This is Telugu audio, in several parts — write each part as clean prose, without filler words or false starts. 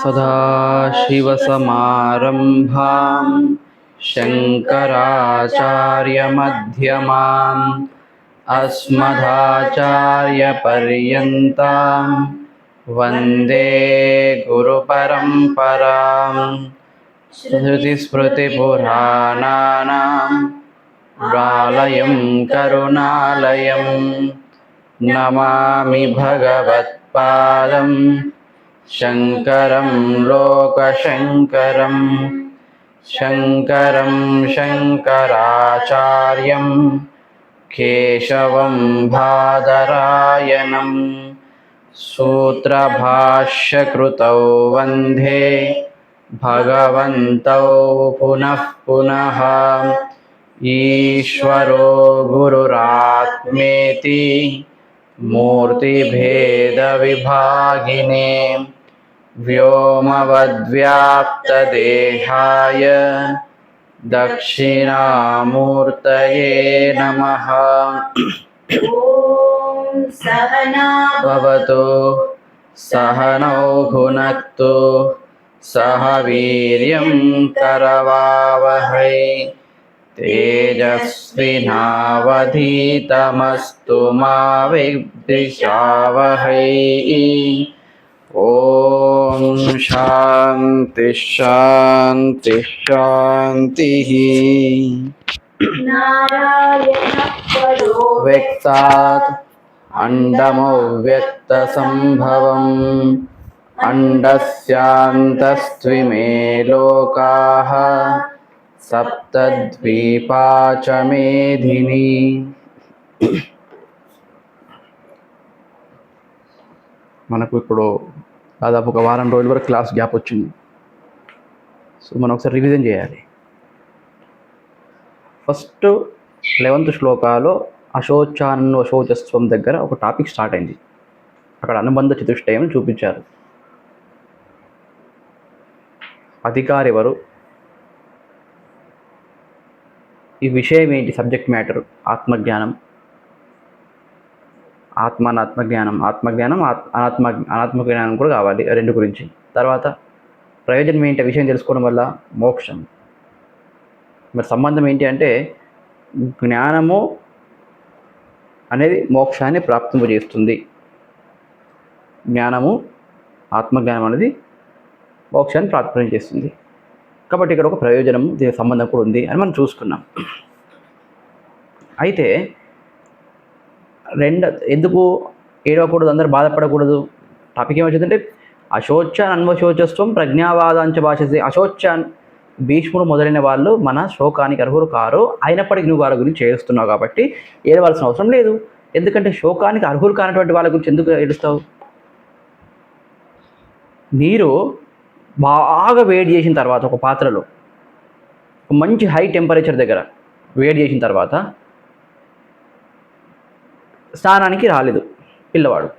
सदाशिवसमारम्भां शङ्कराचार्यमध्यमाम् अस्मदाचार्यपर्यन्तां वन्दे गुरुपरम्पराम्। श्रुतिस्मृतिपुराणानाम् आलयं करुणालयं नमामि भगवत्पादं शङ्करं लोकशङ्करं। शङ्करं शङ्कराचार्यं केशवं बादरायणं सूत्रभाष्यकृतौ वन्दे भगवन्तौ पुनः पुनः। ईश्वरो गुरुरात्मेति मूर्तिभेदविभागिने व्योमवद्व्याप्तदेहाय दक्षिणामूर्तये नमः। ॐ सहना भवतु सहनौ भुनक्तु सह वीर्यं करवावहै तेजस्विनावधीतमस्तु मा विद्विषावहै। ॐ शान्ति शान्ति शान्तिः। नारायणः परो व्यक्तात् अण्डमव्यक्तसम्भवम् अण्डस्यान्तस्त्विमे लोकाः सप्तद्वीपा च मेधिनी। మనకు ఇప్పుడు దాదాపు ఒక వారం రోజుల వరకు క్లాస్ గ్యాప్ వచ్చింది. సో మనం ఒకసారి రివిజన్ చేయాలి. ఫస్ట్ 11th శ్లోకాలో అశోచాన్వశోచస్వం దగ్గర ఒక టాపిక్ స్టార్ట్ అయింది. అక్కడ అనుబంధ చతుష్టయం చూపించారు. అధికారి ఎవరు, ఈ విషయం ఏంటి, సబ్జెక్ట్ మ్యాటర్, ఆత్మజ్ఞానం, ఆత్మజ్ఞానం, అనాత్మజ్ఞానం కూడా కావాలి, రెండు గురించి. తర్వాత ప్రయోజనం ఏంటి, విషయం తెలుసుకోవడం వల్ల మోక్షం. మరి సంబంధం ఏంటి అంటే జ్ఞానము అనేది మోక్షాన్ని ప్రాప్తింపజేస్తుంది. జ్ఞానము, ఆత్మజ్ఞానం అనేది మోక్షాన్ని ప్రాప్తింపజేస్తుంది. కాబట్టి ఇక్కడ ఒక ప్రయోజనం, దీని సంబంధం కూడా ఉంది అని మనం చూసుకున్నాం. అయితే ఎందుకు ఏడవకూడదు, అందరూ బాధపడకూడదు, టాపిక్ ఏమొచ్చిందంటే అశోచాన్ అన్వశోచస్వం ప్రజ్ఞావాదాంచ భాషసే. అశోచాన్ భీష్ముడు మొదలైన వాళ్ళు మన శోకానికి అర్హులు కారు, అయినప్పటికీ నువ్వు వాళ్ళ గురించి ఏడుస్తున్నావు కాబట్టి ఏడవలసిన అవసరం లేదు. ఎందుకంటే శోకానికి అర్హులు కానటువంటి వాళ్ళ గురించి ఎందుకు ఏడుస్తావు? నీరు బాగా వేడి చేసిన తర్వాత ఒక పాత్రలో మంచి హై టెంపరేచర్ దగ్గర వేడి చేసిన తర్వాత స్నానానికి రాలేదు పిల్లవాడు.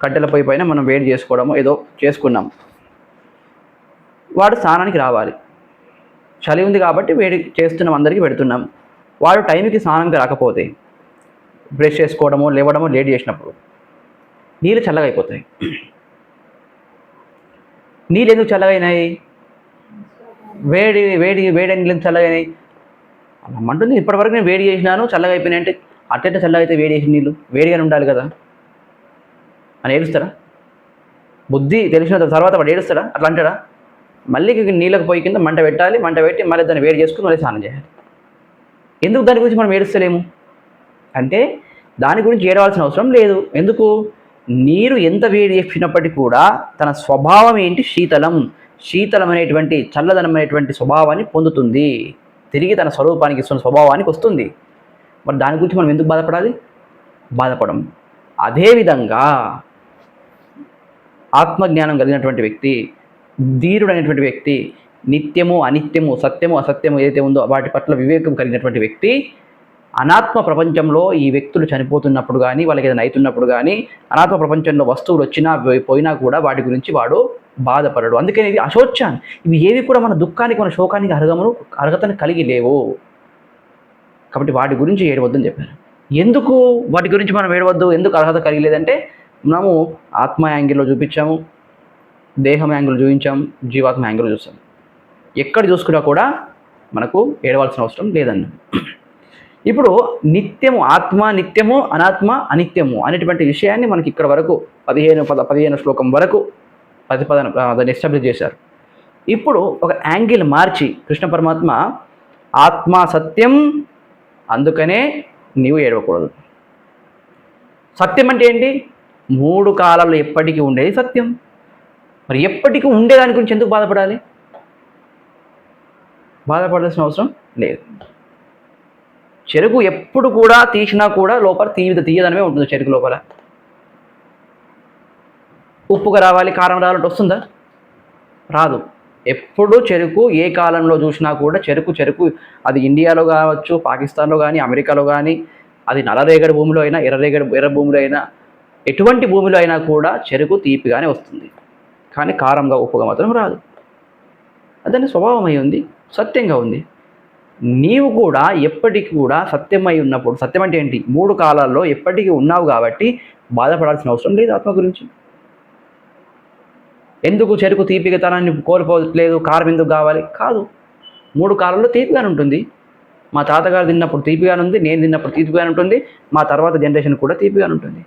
కట్టెల పొయ్యి పైన మనం వేడి చేసుకోవడము ఏదో చేసుకున్నాం, వాడు స్నానానికి రావాలి. చలి ఉంది కాబట్టి వేడి చేస్తున్నాం, అందరికీ పెడుతున్నాం. వాడు టైంకి స్నానంకి రాకపోతే బ్రష్ చేసుకోవడమో లేవడమో లేట్ చేసినప్పుడు నీళ్ళు చల్లగా అయిపోతాయి. నీళ్ళు ఎందుకు చల్లగైనాయి? వేడి నీళ్ళు చల్లగైనాయి అంటుంది. ఇప్పటివరకు నేను వేడి చేసినాను, చల్లగా అయిపోయినాయి అంటే అట్లెట్లా చల్లగా అయితే వేడి చేసిన నీళ్ళు వేడిగానే ఉండాలి కదా అని ఏడుస్తారా? బుద్ధి తెలిసిన తర్వాత వాడు ఏడుస్తాడా? అట్లా అంటాడా? మళ్ళీ నీళ్ళకి పోయి కింద మంట పెట్టాలి, మంట పెట్టి మళ్ళీ దాన్ని వేడి చేసుకుని మళ్ళీ స్నానం చేయాలి. ఎందుకు దాని గురించి మనం ఏడుస్తలేము అంటే దాని గురించి ఏడవలసిన అవసరం లేదు. ఎందుకు? నీరు ఎంత వేడి చేసినప్పటికీ కూడా తన స్వభావం ఏంటి? శీతలమైనటువంటి చల్లదనమైనటువంటి స్వభావాన్ని పొందుతుంది, తిరిగి తన స్వరూపానికి ఇస్తున్న స్వభావానికి వస్తుంది. మరి దాని గురించి మనం ఎందుకు బాధపడం? అదేవిధంగా ఆత్మజ్ఞానం కలిగినటువంటి వ్యక్తి, ధీరుడైనటువంటి వ్యక్తి, నిత్యము అనిత్యము, సత్యము అసత్యము ఏదైతే ఉందో వాటి పట్ల వివేకం కలిగినటువంటి వ్యక్తి అనాత్మ ప్రపంచంలో ఈ వ్యక్తులు చనిపోతున్నప్పుడు కానీ వాళ్ళకి ఏదైనా అవుతున్నప్పుడు కానీ అనాత్మ ప్రపంచంలో వస్తువులు వచ్చినా పోయినా కూడా వాటి గురించి వాడు బాధపడడు. అందుకని ఇది అశోచాన్. ఇవి ఏవి కూడా మన దుఃఖానికి మన శోకానికి అర్హతను కలిగి లేవు. కాబట్టి వాటి గురించి ఏడవద్దని చెప్పారు. ఎందుకు వాటి గురించి మనం ఏడవద్దు, ఎందుకు అర్హత కలిగలేదంటే మనము ఆత్మ యాంగిల్లో చూపించాము, దేహం యాంగిల్ చూపించాం, జీవాత్మ యాంగిల్ చూస్తాం. ఎక్కడ చూసుకున్నా కూడా మనకు ఏడవలసిన అవసరం లేదన్న. ఇప్పుడు నిత్యము, ఆత్మ నిత్యము, అనాత్మ అనిత్యము అనేటువంటి విషయాన్ని మనకి ఇక్కడ వరకు 15 శ్లోకం వరకు దాన్ని ఎస్టాబ్లిష్ చేశారు. ఇప్పుడు ఒక యాంగిల్ మార్చి కృష్ణ పరమాత్మ ఆత్మ సత్యం, అందుకనే నీవు ఏడవకూడదు. సత్యం అంటే ఏంటి? 3 కాలాల్లో ఎప్పటికీ ఉండేది సత్యం. మరి ఎప్పటికీ ఉండేదాని గురించి ఎందుకు బాధపడాలి? బాధపడాల్సిన అవసరం లేదు. చెరుకు ఎప్పుడు కూడా తీసినా కూడా లోపల తీయదనమే ఉంటుంది. చెరుకు లోపల ఉప్పుగా రావాలి, కారం రావాలంటే వస్తుందా? రాదు. ఎప్పుడు చెరుకు ఏ కాలంలో చూసినా కూడా చెరుకు అది ఇండియాలో కావచ్చు, పాకిస్తాన్లో కానీ, అమెరికాలో కానీ, అది నల్లరేగడి భూమిలో అయినా, ఎర్ర భూమిలో అయినా, ఎటువంటి భూమిలో అయినా కూడా చెరుకు తీపిగానే వస్తుంది. కానీ కారంగా, ఉప్పుగా మాత్రం రాదు. అదని స్వభావమై ఉంది, సత్యంగా ఉంది. నీవు కూడా ఎప్పటికీ కూడా సత్యమై ఉన్నప్పుడు, సత్యం అంటే ఏంటి? 3 కాలాల్లో ఎప్పటికీ ఉన్నావు కాబట్టి బాధపడాల్సిన అవసరం లేదు ఆత్మ గురించి. ఎందుకు చెరుకు తీపిగతనాన్ని కోల్పోలేదు, కారం ఎందుకు కావాలి? కాదు, 3 కాలాల్లో తీపిగానే ఉంటుంది. మా తాతగారు తిన్నప్పుడు తీపిగానే ఉంది, నేను తిన్నప్పుడు తీపిగానే ఉంటుంది, మా తర్వాత జనరేషన్ కూడా తీపిగానే ఉంటుంది.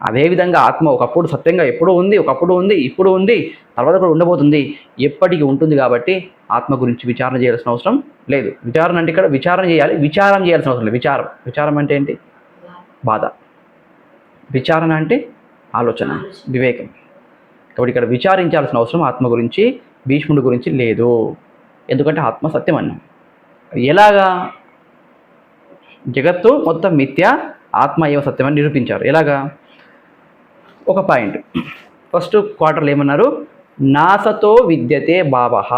అదేవిధంగా ఆత్మ ఒకప్పుడు సత్యంగా ఎప్పుడూ ఉంది, ఒకప్పుడు ఉంది, ఇప్పుడు ఉంది, తర్వాత కూడా ఉండబోతుంది, ఎప్పటికీ ఉంటుంది. కాబట్టి ఆత్మ గురించి విచారణ చేయాల్సిన అవసరం లేదు. విచారణ అంటే ఇక్కడ విచారణ చేయాలి, విచారం చేయాల్సిన అవసరం లేదు. విచారం అంటే ఏంటి? బాధ. విచారణ అంటే ఆలోచన, వివేకం. కాబట్టి ఇక్కడ విచారించాల్సిన అవసరం ఆత్మ గురించి, భీష్ముడి గురించి లేదు. ఎందుకంటే ఆత్మ సత్యం అన్నాం. ఎలాగా? జగత్తు మొత్తం మిథ్య, ఆత్మ ఏవ సత్యం అని నిరూపించారు. ఎలాగా? ఒక పాయింట్. ఫస్ట్ క్వార్టర్లో ఏమన్నారు? నాసతో విద్యతే భావః.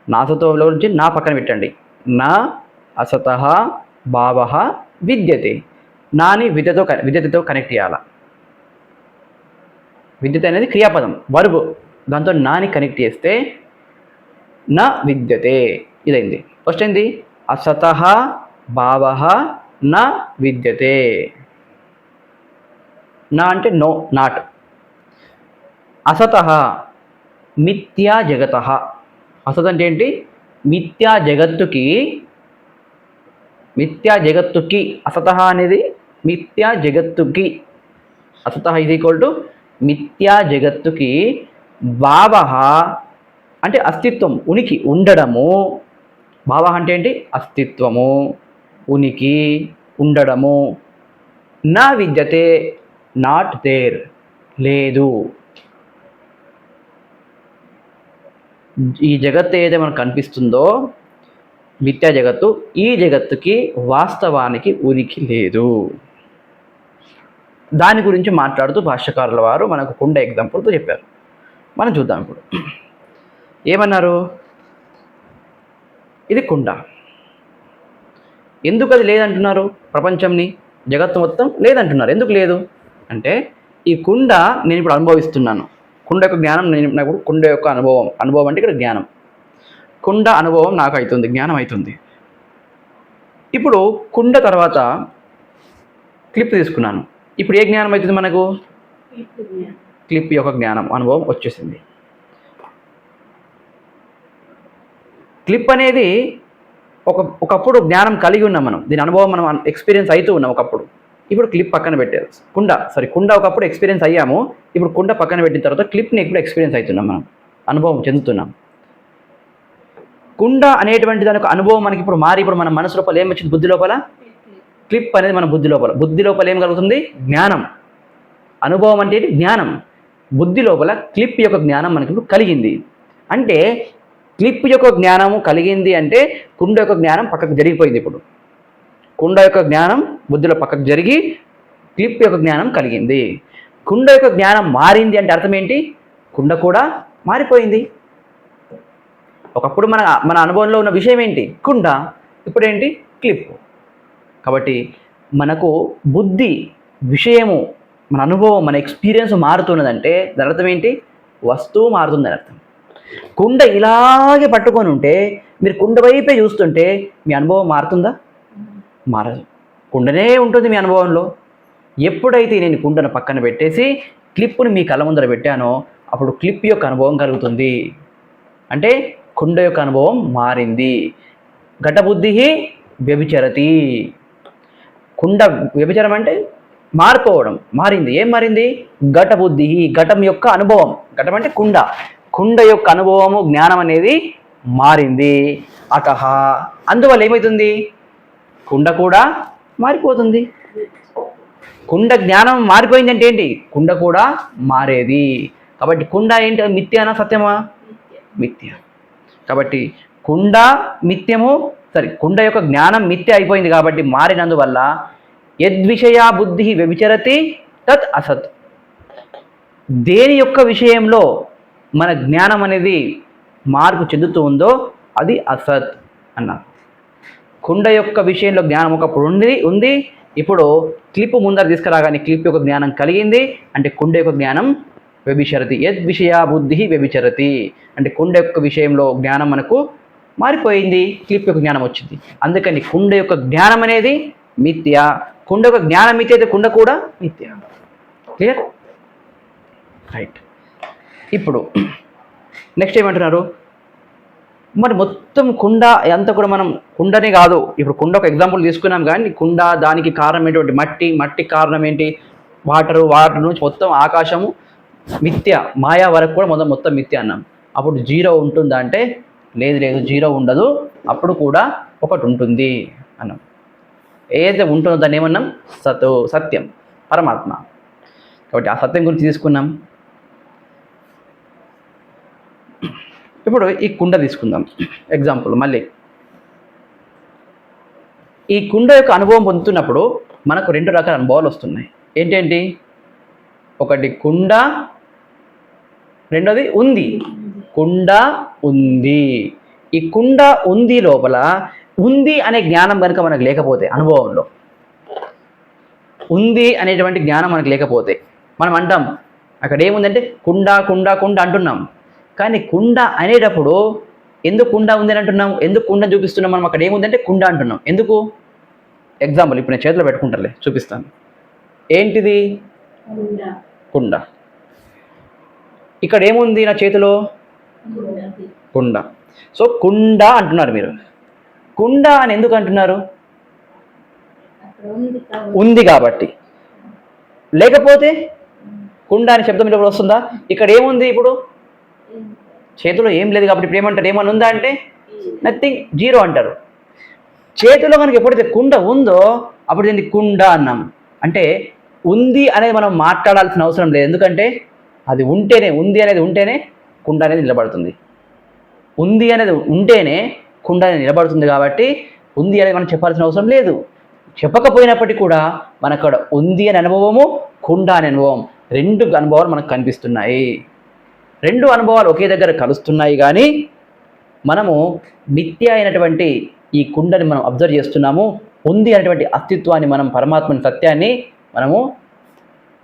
నాసతో గురించి నా పక్కన పెట్టండి. నా అసతః భావః విద్యతే. నాని విద్యతతో కనెక్ట్ చేయాలి. విద్యత అనేది క్రియాపదం, వర్బ్. దాంతో నాని కనెక్ట్ చేస్తే నా విద్యతే, ఇదైంది. ఫస్ట్ ఏంది? అసతః భావః నా విద్యతే. నా అంటే నో, నాట్. అసతః మిథ్యా జగతః. అసత్ అంటే ఏంటి? మిథ్యా జగత్తుకి అసతః అనేది మిథ్యా జగత్తుకి. అసతః ఈజ్ ఈక్వల్ టు మిథ్యా జగత్తుకి. భావః అంటే అస్తిత్వం, ఉనికి, ఉండడము. భావః అంటే ఏంటి? అస్తిత్వము, ఉనికి, ఉండడము. నా విద్యతే, నాట్ దేర్, లేదు. ఈ జగత్తు ఏదైతే మనకు కనిపిస్తుందో మిథ్యా జగత్తు, ఈ జగత్తుకి వాస్తవానికి ఉనికి లేదు. దాని గురించి మాట్లాడుతూ భాష్యకారుల వారు మనకు కుండ ఎగ్జాంపుల్తో చెప్పారు. మనం చూద్దాం ఇప్పుడు. ఏమన్నారు? ఇది కుండ. ఎందుకు అది లేదంటున్నారు? ప్రపంచంని, జగత్తు మొత్తం లేదంటున్నారు. ఎందుకు లేదు అంటే, ఈ కుండ నేను ఇప్పుడు అనుభవిస్తున్నాను. కుండ యొక్క జ్ఞానం నాకు, కుండ యొక్క అనుభవం అంటే ఇక్కడ జ్ఞానం. కుండ అనుభవం నాకు అవుతుంది, జ్ఞానం అవుతుంది. ఇప్పుడు కుండ తర్వాత క్లిప్ తీసుకున్నాను. ఇప్పుడు ఏ జ్ఞానం అవుతుంది మనకు? క్లిప్ యొక్క జ్ఞానం, అనుభవం వచ్చేసింది. క్లిప్ అనేది ఒకప్పుడు జ్ఞానం కలిగి ఉన్నాం మనం, దీని అనుభవం మనం ఎక్స్పీరియన్స్ అవుతూ ఉన్నాం ఒకప్పుడు. ఇప్పుడు క్లిప్ పక్కన పెట్టారు. కుండ ఒకప్పుడు ఎక్స్పీరియన్స్ అయ్యాము, ఇప్పుడు కుండ పక్కన పెట్టిన తర్వాత క్లిప్ని ఇప్పుడు ఎక్స్పీరియన్స్ అవుతున్నాం, మనం అనుభవం చెందుతున్నాం. కుండ అనేటువంటి దాని ఒక అనుభవం మనకి ఇప్పుడు ఇప్పుడు మన మనసు లోపల ఏం వచ్చింది? బుద్ధి లోపల క్లిప్ అనేది మన బుద్ధి లోపల ఏం కలుగుతుంది? జ్ఞానం. అనుభవం అంటే జ్ఞానం. బుద్ధి లోపల క్లిప్ యొక్క జ్ఞానం మనకి ఇప్పుడు కలిగింది. అంటే క్లిప్ యొక్క జ్ఞానము కలిగింది అంటే కుండ యొక్క జ్ఞానం పక్కకు జరిగిపోయింది. ఇప్పుడు కుండ యొక్క జ్ఞానం బుద్ధిలో పక్కకు జరిగి క్లిప్ యొక్క జ్ఞానం కలిగింది. కుండ యొక్క జ్ఞానం మారింది అంటే అర్థం ఏంటి? కుండ కూడా మారిపోయింది. ఒకప్పుడు మన అనుభవంలో ఉన్న విషయం ఏంటి? కుండ. ఇప్పుడు ఏంటి? క్లిప్. కాబట్టి మనకు బుద్ధి, విషయము, మన అనుభవం, మన ఎక్స్పీరియన్స్ మారుతున్నదంటే దాని అర్థం ఏంటి? వస్తువు మారుతుందని అర్థం. కుండ ఇలాగే పట్టుకొని ఉంటే, మీరు కుండ వైపే చూస్తుంటే మీ అనుభవం మారుతుందా? మారదు. కుండనే ఉంటుంది మీ అనుభవంలో. ఎప్పుడైతే నేను కుండను పక్కన పెట్టేసి క్లిప్పుని మీ కళ్ళ ముందర పెట్టానో అప్పుడు క్లిప్ యొక్క అనుభవం కలుగుతుంది. అంటే కుండ యొక్క అనుభవం మారింది. ఘటబుద్ధి వ్యభిచరతి. కుండ వ్యభిచారం అంటే మారిపోవడం, మారింది. ఏం మారింది? ఘటబుద్ధి, ఘటం యొక్క అనుభవం. ఘటం అంటే కుండ, కుండ యొక్క అనుభవము జ్ఞానం అనేది మారింది. అతహ, అందువల్ల ఏమవుతుంది? కుండ కూడా మారిపోతుంది. కుండ జ్ఞానం మారిపోయిందంటే ఏంటి? కుండ కూడా మారేది. కాబట్టి కుండ ఏంటి? మిథ్యానా సత్యమా? మిథ్య. కాబట్టి కుండ మిథ్యము, కుండ యొక్క జ్ఞానం మిథ్య అయిపోయింది కాబట్టి మారినందువల్ల యద్విషయా బుద్ధి వ్యభిచరతి తత్ అసత్. దేని యొక్క విషయంలో మన జ్ఞానం అనేది మార్పు చెందుతూ ఉందో అది అసత్ అన్నారు. కుండ యొక్క విషయంలో జ్ఞానం ఒకప్పుడు ఉంది, ఇప్పుడు క్లిప్ ముందర తీసుకురాగానే క్లిప్ యొక్క జ్ఞానం కలిగింది అంటే కుండ యొక్క జ్ఞానం వ్యభిచరతి. యద్విషయా బుద్ధి వ్యభిచరతి అంటే కుండ యొక్క విషయంలో జ్ఞానం మనకు మారిపోయింది, క్లిప్ యొక్క జ్ఞానం వచ్చింది. అందుకని కుండ యొక్క జ్ఞానం అనేది మిథ్య. కుండ యొక్క జ్ఞానం మిథ్య అయితే కుండ కూడా మిథ్య. క్లియర్? రైట్. ఇప్పుడు నెక్స్ట్ ఏమంటున్నారు? మరి మొత్తం కుండ అంతా కూడా మనం కుండనే కాదు, ఇప్పుడు కుండ ఒక ఎగ్జాంపుల్ తీసుకున్నాం కానీ కుండ దానికి కారణం ఏంటి? మట్టి కారణం ఏంటి? వాటర్ నుంచి మొత్తం ఆకాశము మిథ్య, మాయా వరకు కూడా మొత్తం మిథ్య అన్నాం. అప్పుడు జీరో ఉంటుందా అంటే లేదు, జీరో ఉండదు, అప్పుడు కూడా ఒకటి ఉంటుంది అన్నాం. ఏదైతే ఉంటుందో దాన్ని ఏమన్నాం? సత్యం, పరమాత్మ. కాబట్టి ఆ సత్యం గురించి తీసుకున్నాం. ఇప్పుడు ఈ కుండ తీసుకుందాం ఎగ్జాంపుల్. మళ్ళీ ఈ కుండ యొక్క అనుభవం పొందుతున్నప్పుడు మనకు రెండు రకాల అనుభవాలు వస్తున్నాయి. ఏంటేంటి? ఒకటి కుండ, రెండోది ఉంది. కుండ ఉంది. ఈ కుండ ఉంది లోపల ఉంది అనే జ్ఞానం కనుక మనకు లేకపోతే, అనుభవంలో ఉంది అనేటువంటి జ్ఞానం మనకు లేకపోతే మనం అంటాం అక్కడ ఏముందంటే కుండ కుండ కుండ అంటున్నాం. కానీ కుండ అనేటప్పుడు ఎందుకు కుండ ఉంది అని అంటున్నాం? ఎందుకు కుండ చూపిస్తున్నాం? మనం అక్కడ ఏముందంటే కుండ అంటున్నాం. ఎందుకు? ఎగ్జాంపుల్ ఇప్పుడు నేను చేతిలో పెట్టుకుంటానులే, చూపిస్తాను. ఏంటిది? కుండ. ఇక్కడ ఏముంది నా చేతిలో? కుండ. సో కుండ అంటున్నారు మీరు. కుండ అని ఎందుకు అంటున్నారు? ఉంది కాబట్టి. లేకపోతే కుండ అనే శబ్దం ఇప్పుడు వస్తుందా? ఇక్కడ ఏముంది? ఇప్పుడు చేతిలో ఏం లేదు కాబట్టి ఇప్పుడు ఏమంటారు? ఏమన్నా ఉందా అంటే నథింగ్, జీరో అంటారు. చేతిలో కనుక ఎప్పుడైతే కుండ ఉందో అప్పుడు దీన్ని కుండ అన్నాం. అంటే ఉంది అనేది మనం మాట్లాడాల్సిన అవసరం లేదు. ఎందుకంటే అది ఉంటేనే, ఉంది అనేది ఉంటేనే కుండ అనేది నిలబడుతుంది. ఉంది అనేది ఉంటేనే కుండ అనేది నిలబడుతుంది. కాబట్టి ఉంది అనేది మనం చెప్పాల్సిన అవసరం లేదు. చెప్పకపోయినప్పటికీ కూడా మనకు అక్కడ ఉంది అనే అనుభవము, కుండ అనే అనుభవం, రెండు అనుభవాలు మనకు కనిపిస్తున్నాయి. రెండు అనుభవాలు ఒకే దగ్గర కలుస్తున్నాయి. కానీ మనము మిథ్య అయినటువంటి ఈ కుండని మనం అబ్జర్వ్ చేస్తున్నాము. ఉంది అనేటువంటి అస్తిత్వాన్ని, మనం పరమాత్మని, సత్యాన్ని మనము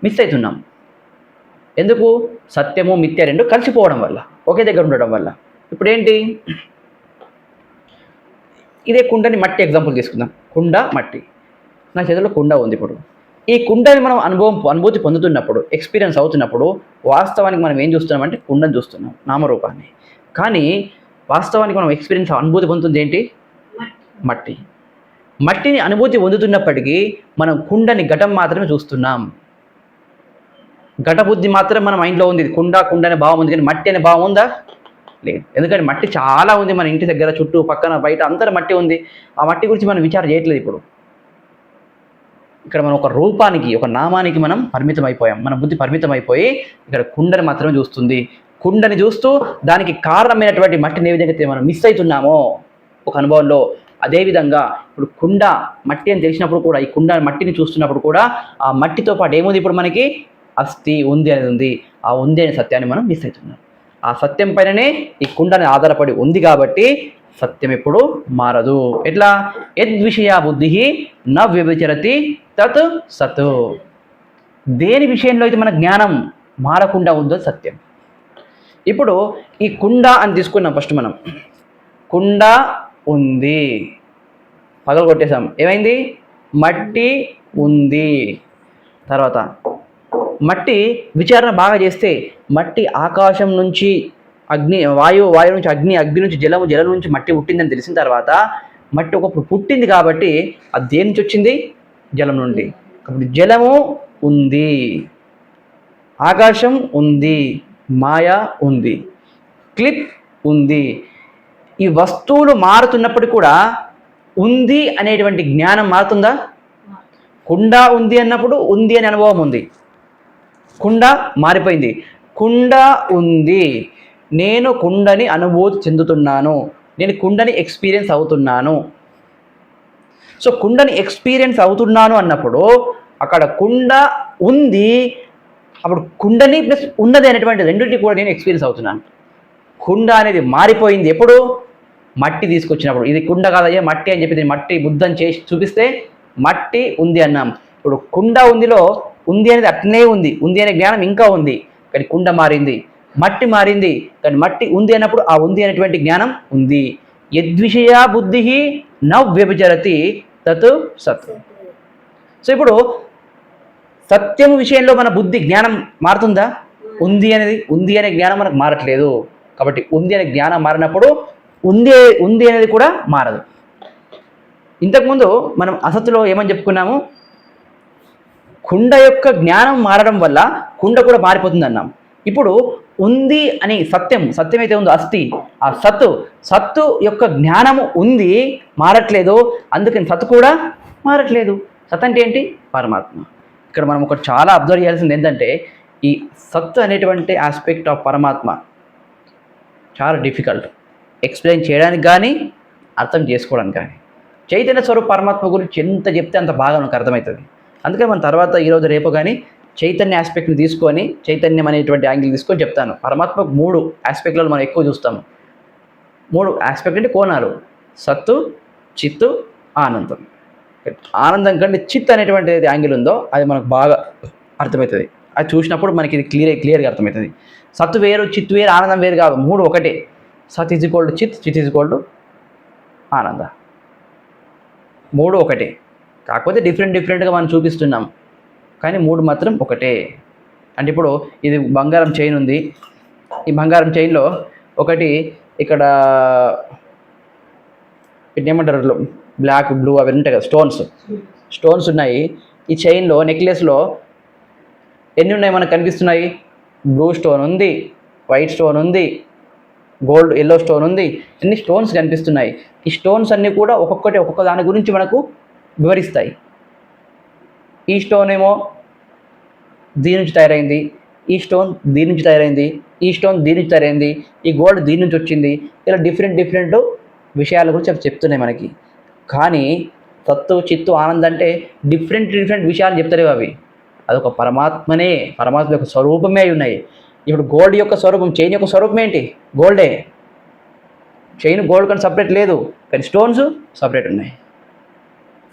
మిస్ అవుతున్నాం. ఎందుకు? సత్యము మిథ్య రెండు కలిసిపోవడం వల్ల, ఒకే దగ్గర ఉండడం వల్ల. ఇప్పుడు ఏంటి? ఇదే కుండని మట్టి ఎగ్జాంపుల్ తీసుకుందాం. కుండ, మట్టి. నా చేతిలో కుండ ఉంది. ఇప్పుడు ఈ కుండని మనం అనుభూతి పొందుతున్నప్పుడు, ఎక్స్పీరియన్స్ అవుతున్నప్పుడు వాస్తవానికి మనం ఏం చూస్తున్నామంటే కుండని చూస్తున్నాం, నామరూపాన్ని. కానీ వాస్తవానికి మనం ఎక్స్పీరియన్స్, అనుభూతి పొందుతుంది ఏంటి? మట్టి. మట్టిని అనుభూతి పొందుతున్నప్పటికీ మనం కుండని, ఘటం మాత్రమే చూస్తున్నాం. ఘటబుద్ధి మాత్రం మన మైండ్లో ఉంది. కుండ అనే భావం ఉంది, కానీ మట్టి అనే భావం ఉందా? లేదు. ఎందుకంటే మట్టి చాలా ఉంది మన ఇంటి దగ్గర, చుట్టూ, పక్కన, బయట అంతా మట్టి ఉంది. ఆ మట్టి గురించి మనం విచారం చేయట్లేదు. ఇప్పుడు ఇక్కడ మనం ఒక రూపానికి, ఒక నామానికి మనం పరిమితం అయిపోయాం. మన బుద్ధి పరిమితం అయిపోయి ఇక్కడ కుండని మాత్రమే చూస్తుంది. కుండని చూస్తూ దానికి కారణమైనటువంటి మట్టిని ఏ విధంగా అయితే మనం మిస్ అవుతున్నామో ఒక అనుభవంలో, అదేవిధంగా ఇప్పుడు కుండ మట్టి అని తెలిసినప్పుడు కూడా, ఈ కుండ మట్టిని చూస్తున్నప్పుడు కూడా ఆ మట్టితో పాటు ఏముంది? ఇప్పుడు మనకి అస్థి, ఉంది అనేది ఉంది. ఆ ఉంది అనే సత్యాన్ని మనం మిస్ అవుతున్నాం. ఆ సత్యం పైననే ఈ కుండని ఆధారపడి ఉంది కాబట్టి సత్యం ఎప్పుడు మారదు. ఎట్లా? యద్విషయా బుద్ధి న వ్యభిచరతి తత్ సత్. దేని విషయంలో అయితే మన జ్ఞానం మారకుండా ఉందో సత్యం. ఇప్పుడు ఈ కుండ అని తీసుకున్నాం. ఫస్ట్ మనం కుండ ఉంది, పగలు కొట్టేసాం. ఏమైంది? మట్టి ఉంది. తర్వాత మట్టి విచారణ బాగా చేస్తే మట్టి ఆకాశం నుంచి అగ్ని, వాయువు నుంచి అగ్ని, అగ్ని నుంచి జలము, జలం నుంచి మట్టి పుట్టిందని తెలిసిన తర్వాత మట్టి ఒకప్పుడు పుట్టింది కాబట్టి అది దేని నుంచి వచ్చింది? జలం నుండి. కాబట్టి జలము ఉంది, ఆకాశం ఉంది, మాయ ఉంది, క్లిప్ ఉంది. ఈ వస్తువులు మారుతున్నప్పుడు కూడా ఉంది అనేటువంటి జ్ఞానం మారుతుందా? కుండ ఉంది అన్నప్పుడు ఉంది అనే అనుభవం ఉంది. కుండ మారిపోయింది. కుండ ఉంది, నేను కుండని అనుభూతి చెందుతున్నాను, నేను కుండని ఎక్స్పీరియన్స్ అవుతున్నాను. సో కుండని ఎక్స్పీరియన్స్ అవుతున్నాను అన్నప్పుడు అక్కడ కుండ ఉంది, అప్పుడు కుండని ప్లస్ ఉన్నది అనేటువంటి రెండింటిని కూడా నేను ఎక్స్పీరియన్స్ అవుతున్నాను. కుండ అనేది మారిపోయింది ఎప్పుడు? మట్టి తీసుకొచ్చినప్పుడు. ఇది కుండ కాదయ్యా మట్టి అని చెప్పి మట్టి ముద్దని చేసి చూపిస్తే మట్టి ఉంది అన్నాం. ఇప్పుడు కుండ ఉందిలో ఉంది అనేది అట్నే ఉంది, ఉంది అనే జ్ఞానం ఇంకా ఉంది, కానీ కుండ మారింది. మట్టి మారింది, కానీ మట్టి ఉంది అన్నప్పుడు ఆ ఉంది అనేటువంటి జ్ఞానం ఉంది. యద్విషయా బుద్ధి న వ్యభిచరతి తత్ సత్. సో ఇప్పుడు సత్యం విషయంలో మన బుద్ధి జ్ఞానం మారుతుందా? ఉంది అనే జ్ఞానం మనకు మారట్లేదు. కాబట్టి ఉంది అనే జ్ఞానం మారినప్పుడు ఉంది అనేది కూడా మారదు. ఇంతకుముందు మనం అసత్తులో ఏమని చెప్పుకున్నాము? కుండ యొక్క జ్ఞానం మారడం వల్ల కుండ కూడా మారిపోతుంది అన్నాం. ఇప్పుడు ఉంది అని సత్యం అయితే ఉందో అస్థి, ఆ సత్తు యొక్క జ్ఞానము ఉంది, మారట్లేదు. అందుకని సత్తు కూడా మారట్లేదు. సత్ అంటే ఏంటి? పరమాత్మ. ఇక్కడ మనం ఒకటి చాలా అబ్జర్వ్ చేయాల్సింది ఏంటంటే ఈ సత్తు అనేటువంటి ఆస్పెక్ట్ ఆఫ్ పరమాత్మ చాలా డిఫికల్ట్ ఎక్స్ప్లెయిన్ చేయడానికి కానీ అర్థం చేసుకోవడానికి కానీ. చైతన్య స్వరూప పరమాత్మ గురించి ఎంత చెప్తే అంత బాగా మనకు అర్థమవుతుంది. అందుకని మన తర్వాత ఈరోజు రేపు కానీ చైతన్య ఆస్పెక్ట్ని తీసుకొని చైతన్యం అనేటువంటి యాంగిల్ తీసుకొని చెప్తాను. పరమాత్మకు 3 ఆస్పెక్ట్లలో మనం ఎక్కువ చూస్తాము. 3 ఆస్పెక్ట్ అంటే కోణాలు: సత్తు, చిత్తు, ఆనందం. ఆనందం కంటే చిత్ అనేటువంటి యాంగిల్ ఉందో అది మనకు బాగా అర్థమవుతుంది. అది చూసినప్పుడు మనకి ఇది క్లియర్గా అర్థమవుతుంది. సత్తు వేరు, చిత్తు వేరు, ఆనందం వేరు కాదు, 3 ఒకటే. సత్ ఈజ్ ఈక్వల్ టు చిత్, చిత్ ఈజ్ ఈక్వల్ టు ఆనంద. 3 ఒకటే, కాకపోతే డిఫరెంట్గా మనం చూపిస్తున్నాం, కానీ 3 మాత్రం ఒకటే. అంటే ఇప్పుడు ఇది బంగారం చైన్ ఉంది, ఈ బంగారం చైన్లో ఒకటి ఇక్కడ ఏమంటారు బ్లాక్, బ్లూ అవి ఉంటాయి కదా, స్టోన్స్ ఉన్నాయి. ఈ చైన్లో, నెక్లెస్లో ఎన్ని ఉన్నాయి మనకు కనిపిస్తున్నాయి? బ్లూ స్టోన్ ఉంది, వైట్ స్టోన్ ఉంది, గోల్డ్ ఎల్లో స్టోన్ ఉంది, అన్ని స్టోన్స్ కనిపిస్తున్నాయి. ఈ స్టోన్స్ అన్నీ కూడా ఒక్కొక్క దాని గురించి మనకు వివరిస్తాయి. ఈ స్టోన్ ఏమో దీని నుంచి తయారైంది, ఈ స్టోన్ దీని నుంచి తయారైంది, ఈ స్టోన్ దీని నుంచి తయారైంది, ఈ గోల్డ్ దీని నుంచి వచ్చింది. ఇలా డిఫరెంట్ విషయాల గురించి అవి చెప్తున్నాయి మనకి. కానీ తత్వ చిత్తు ఆనందం అంటే డిఫరెంట్ విషయాలు చెప్తలేవు అవి. అదొక పరమాత్మ యొక్క స్వరూపమే అయి ఉన్నాయి. ఇప్పుడు గోల్డ్ యొక్క స్వరూపం, చైన్ యొక్క స్వరూపం ఏంటి? గోల్డే. చైన్ గోల్డ్ కానీ సపరేట్ లేదు, కానీ స్టోన్స్ సపరేట్ ఉన్నాయి.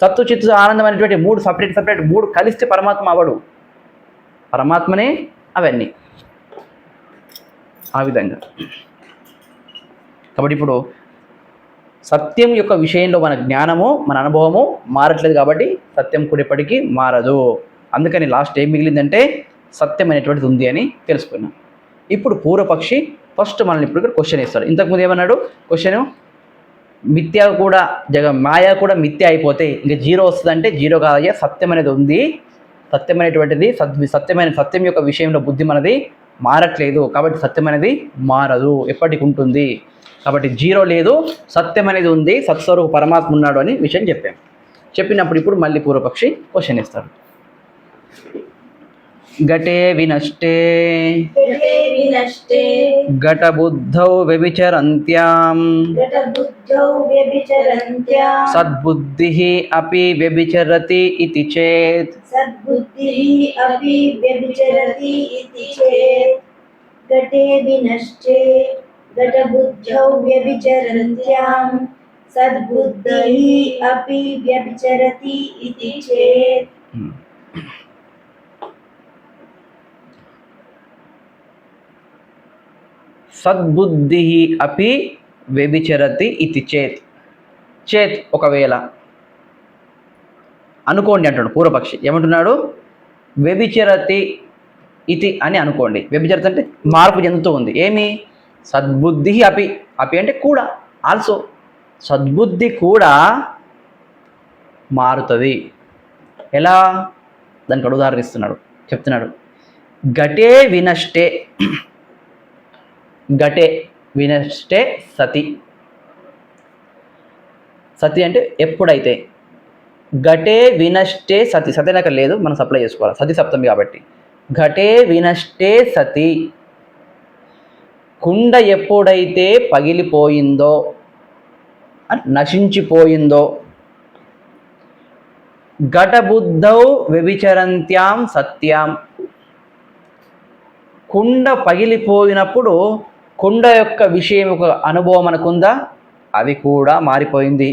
తత్వ చిత్తు ఆనందం అనేటువంటి 3 సపరేట్ 3 కలిస్తే పరమాత్మ అవడు. పరమాత్మనే అవన్నీ ఆ విధంగా. కాబట్టి ఇప్పుడు సత్యం యొక్క విషయంలో మన జ్ఞానము, మన అనుభవము మారట్లేదు కాబట్టి సత్యం కూడా ఎప్పటికీ మారదు. అందుకని లాస్ట్ ఏం మిగిలిందంటే సత్యం అనేటువంటిది ఉంది అని తెలుసుకున్నాం. ఇప్పుడు పూర్వపక్షి ఫస్ట్ మనల్ని ఇప్పుడు ఇక్కడ క్వశ్చన్ ఇస్తాడు. ఇంతకుముందు ఏమన్నాడు క్వశ్చన్? మిథ్య కూడా మాయ కూడా మిథ్య అయిపోతే ఇంకా 0 వస్తుందంటే 0 కాదయ్యా, సత్యం అనేది ఉంది. సత్యం అనేటువంటిది సత్యం యొక్క విషయంలో బుద్ధి మనది మారట్లేదు, కాబట్టి సత్యం అనేది మారదు, ఎప్పటికి ఉంటుంది. కాబట్టి 0 లేదు, సత్యం అనేది ఉంది, సత్స్వరూప పరమాత్మ ఉన్నాడు అని విషయం చెప్పాం. చెప్పినప్పుడు ఇప్పుడు మళ్ళీ పూర్వపక్షి క్వశ్చన్ ఇస్తాడు. ఘటే వినష్టే ఘట బుద్ధౌ వ్యభిచరంత్యాం సద్బుద్ధిః అపి వ్యభిచరతి ఇతి చేత్. ఘటే వినష్టే ఘటబుద్ధౌ వ్యభిచరంత్యాం సద్బుద్ధిః అపి వ్యభిచరతి ఇతి చేత్. సద్బుద్ధి అపి వ్యభిచరతి ఇతి చేత్ ఒకవేళ అనుకోండి అంటాడు పూర్వపక్షి. ఏమంటున్నాడు? వ్యభిచరతి ఇది అని అనుకోండి. వ్యభిచరతి అంటే మార్పు చెందుతూ ఉంది. ఏమి? సద్బుద్ధి అపి. అపి అంటే కూడా, ఆల్సో. సద్బుద్ధి కూడా మారుతుంది. ఎలా? దానికి ఉదాహరణ ఇస్తున్నాడు, చెప్తున్నాడు. ఘటే వినష్టే, ఘటే వినష్టే సతి. సతి అంటే ఎప్పుడైతే. ఘటే వినష్టే సతి. సతి నాకు లేదు, మనం సప్లై చేసుకోవాలి, సతి సప్తమి కాబట్టి. ఘటే వినష్టే సతి. కుండ ఎప్పుడైతే పగిలిపోయిందో, నశించిపోయిందో. ఘటబుద్ధౌ వ్యభిచరంత్యాం సత్యాం. కుండ పగిలిపోయినప్పుడు కుండ యొక్క విషయం ఒక అనుభవం మనకుందా? అది కూడా మారిపోయింది.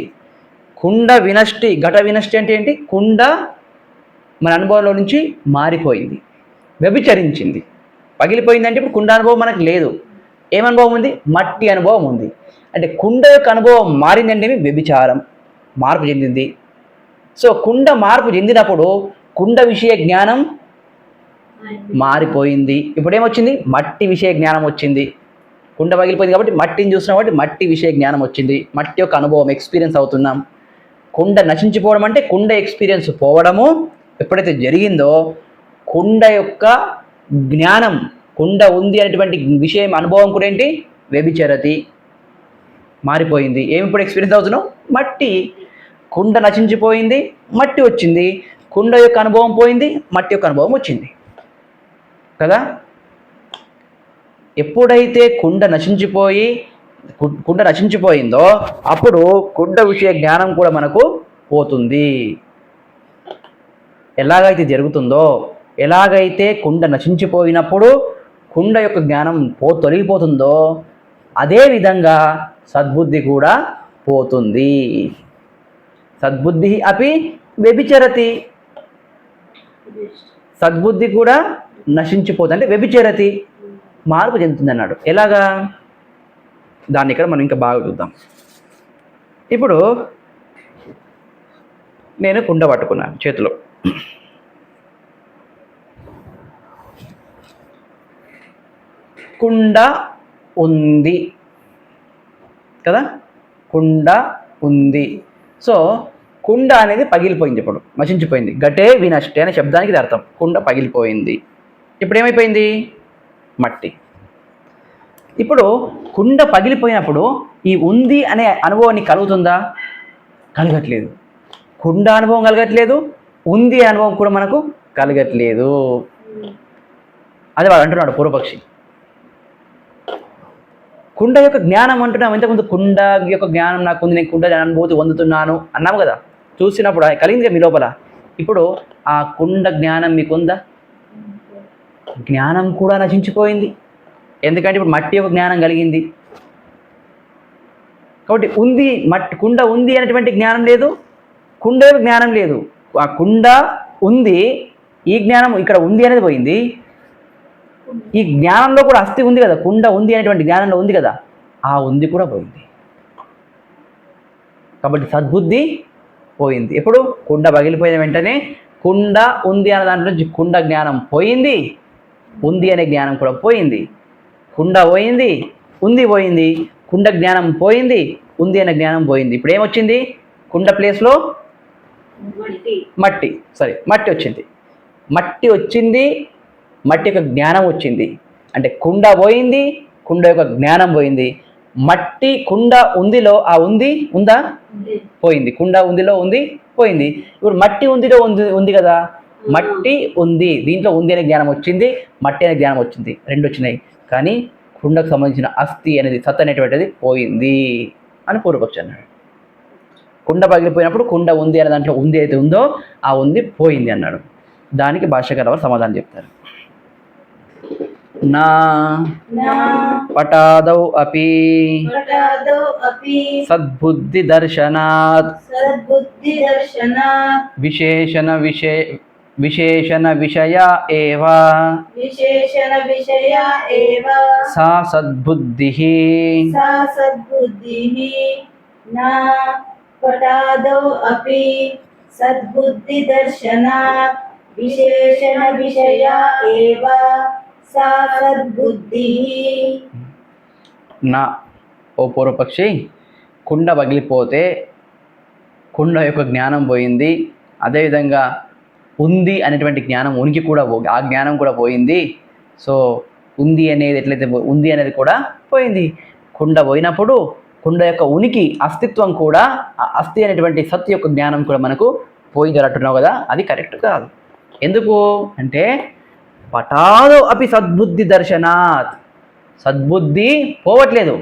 కుండ వినష్టి, ఘట వినష్టి అంటే ఏంటి? కుండ మన అనుభవంలో నుంచి మారిపోయింది, వ్యభిచరించింది. పగిలిపోయింది అంటే ఇప్పుడు కుండ అనుభవం మనకు లేదు. ఏమనుభవం ఉంది? మట్టి అనుభవం ఉంది. అంటే కుండ యొక్క అనుభవం మారిందంటే వ్యభిచారం, మార్పు చెందింది. సో కుండ మార్పు చెందినప్పుడు కుండ విషయ జ్ఞానం మారిపోయింది. ఇప్పుడు ఏమొచ్చింది? మట్టి విషయ జ్ఞానం వచ్చింది. కుండ పగిలిపోయింది కాబట్టి మట్టిని చూస్తున్నాం కాబట్టి మట్టి విషయ జ్ఞానం వచ్చింది. మట్టి యొక్క అనుభవం, ఎక్స్పీరియన్స్ అవుతున్నాం. కుండ నశించిపోవడం అంటే కుండ ఎక్స్పీరియన్స్ పోవడము ఎప్పుడైతే జరిగిందో కుండ యొక్క జ్ఞానం, కుండ ఉంది అనేటువంటి విషయం, అనుభవం కూడా ఏంటి? వ్యభిచరతి, మారిపోయింది. ఏమి ఇప్పుడు ఎక్స్పీరియన్స్ అవుతున్నావు? మట్టి. కుండ నశించిపోయింది, మట్టి వచ్చింది. కుండ యొక్క అనుభవం పోయింది, మట్టి యొక్క అనుభవం వచ్చింది కదా. ఎప్పుడైతే కుండ నశించిపోయిందో అప్పుడు కుండ విషయ జ్ఞానం కూడా మనకు పోతుంది. ఎలాగైతే జరుగుతుందో, ఎలాగైతే కుండ నశించిపోయినప్పుడు కుండ యొక్క జ్ఞానం తొలగిపోతుందో అదేవిధంగా సద్బుద్ధి కూడా పోతుంది. సద్బుద్ధి అపి వ్యభిచరతి. సద్బుద్ధి కూడా నశించిపోతుంది, అంటే వ్యభిచరతి, మార్పు చెందుతుంది అన్నాడు. ఎలాగా? దాన్ని ఇక్కడ మనం ఇంకా బాగా చూద్దాం. ఇప్పుడు నేను కుండ పట్టుకున్నాను చేతిలో. కుండ ఉంది కదా, కుండ ఉంది. సో కుండ అనేది పగిలిపోయింది, ఇప్పుడు నశించిపోయింది. ఘటే వినష్టే అనే శబ్దానికి ఇది అర్థం. కుండ పగిలిపోయింది. ఇప్పుడు ఏమైపోయింది? మట్టి. ఇప్పుడు కుండ పగిలిపోయినప్పుడు ఈ ఉంది అనే అనుభవాన్ని కలుగుతుందా? కలగట్లేదు. కుండ అనుభవం కలగట్లేదు, ఉంది అనుభవం కూడా మనకు కలగట్లేదు. అదే వాడు అంటున్నాడు పూర్వపక్షి. కుండ యొక్క జ్ఞానం అంటున్నాం. ఇంతకుముందు కుండ యొక్క జ్ఞానం నాకు ఉంది, నేను కుండ అనుభూతి పొందుతున్నాను అన్నాము కదా. చూసినప్పుడు కలిగింది మీ లోపల. ఇప్పుడు ఆ కుండ జ్ఞానం మీకుందా? జ్ఞానం కూడా నశించిపోయింది. ఎందుకంటే ఇప్పుడు మట్టి యొక్క జ్ఞానం కలిగింది కాబట్టి ఉంది. కుండ ఉంది అనేటువంటి జ్ఞానం లేదు, కుండ యొక్క జ్ఞానం లేదు. ఆ కుండ ఉంది, ఈ జ్ఞానం ఇక్కడ ఉంది అనేది పోయింది. ఈ జ్ఞానంలో కూడా అస్థి ఉంది కదా, కుండ ఉంది అనేటువంటి జ్ఞానంలో ఉంది కదా, ఆ ఉంది కూడా పోయింది. కాబట్టి సద్బుద్ధి పోయింది. ఎప్పుడు? కుండ పగిలిపోయిన వెంటనే కుండ ఉంది అనే దాంట్లో నుంచి కుండ జ్ఞానం పోయింది, ఉంది అనే జ్ఞానం కూడా పోయింది. కుండ పోయింది, ఉంది పోయింది. కుండ జ్ఞానం పోయింది, ఉంది అనే జ్ఞానం పోయింది. ఇప్పుడు ఏమొచ్చింది? కుండ ప్లేస్లో మట్టి వచ్చింది. మట్టి వచ్చింది, మట్టి యొక్క జ్ఞానం వచ్చింది. అంటే కుండ పోయింది, కుండ యొక్క జ్ఞానం పోయింది. మట్టి కుండ ఉందిలో ఆ ఉంది ఉందా? పోయింది. కుండ ఉందిలో ఉంది పోయింది. ఇప్పుడు మట్టి ఉందిలో ఉంది కదా, మట్టి ఉంది, దీంట్లో ఉంది అనే జ్ఞానం వచ్చింది, మట్టి అనే జ్ఞానం వచ్చింది, రెండు వచ్చినాయి. కానీ కుండకు సంబంధించిన అస్థి అనేది, సత్ అనేటువంటిది పోయింది అని పూర్వపక్షి అన్నాడు. కుండ పగిలిపోయినప్పుడు కుండ ఉంది అనే దాంట్లో ఉంది అయితే ఉందో ఆ ఉంది పోయింది అన్నాడు. దానికి భాష్యకారు వారు సమాధానం చెప్తారు. నా పటాదౌ అపి సద్బుద్ధి దర్శనాత్ విశేషణ విషయ ఏవ సా సద్బుద్ధిః నా పటాదౌ అపి సద్బుద్ధి దర్శనాత్ విశేషణ విషయ ఏవ సా సద్బుద్ధిః. నా ఓ పూర్వపక్షి, కుండ పగిలిపోతే కుండ యొక్క జ్ఞానం పోయింది, అదేవిధంగా ఉంది అనేటువంటి జ్ఞానం ఉనికి కూడా ఆ జ్ఞానం కూడా పోయింది. సో ఉంది అనేది ఎట్లయితే ఉంది అనేది కూడా పోయింది. కుండ పోయినప్పుడు కుండ యొక్క ఉనికి అస్తిత్వం కూడా, ఆ అస్థి అనేటువంటి సత్ యొక్క జ్ఞానం కూడా మనకు పోయింది అంటున్నావు కదా, అది కరెక్ట్ కాదు. ఎందుకు అంటే పటాదో అపి సద్బుద్ధి దర్శనాత్, సద్బుద్ధి పోవట్లేదు,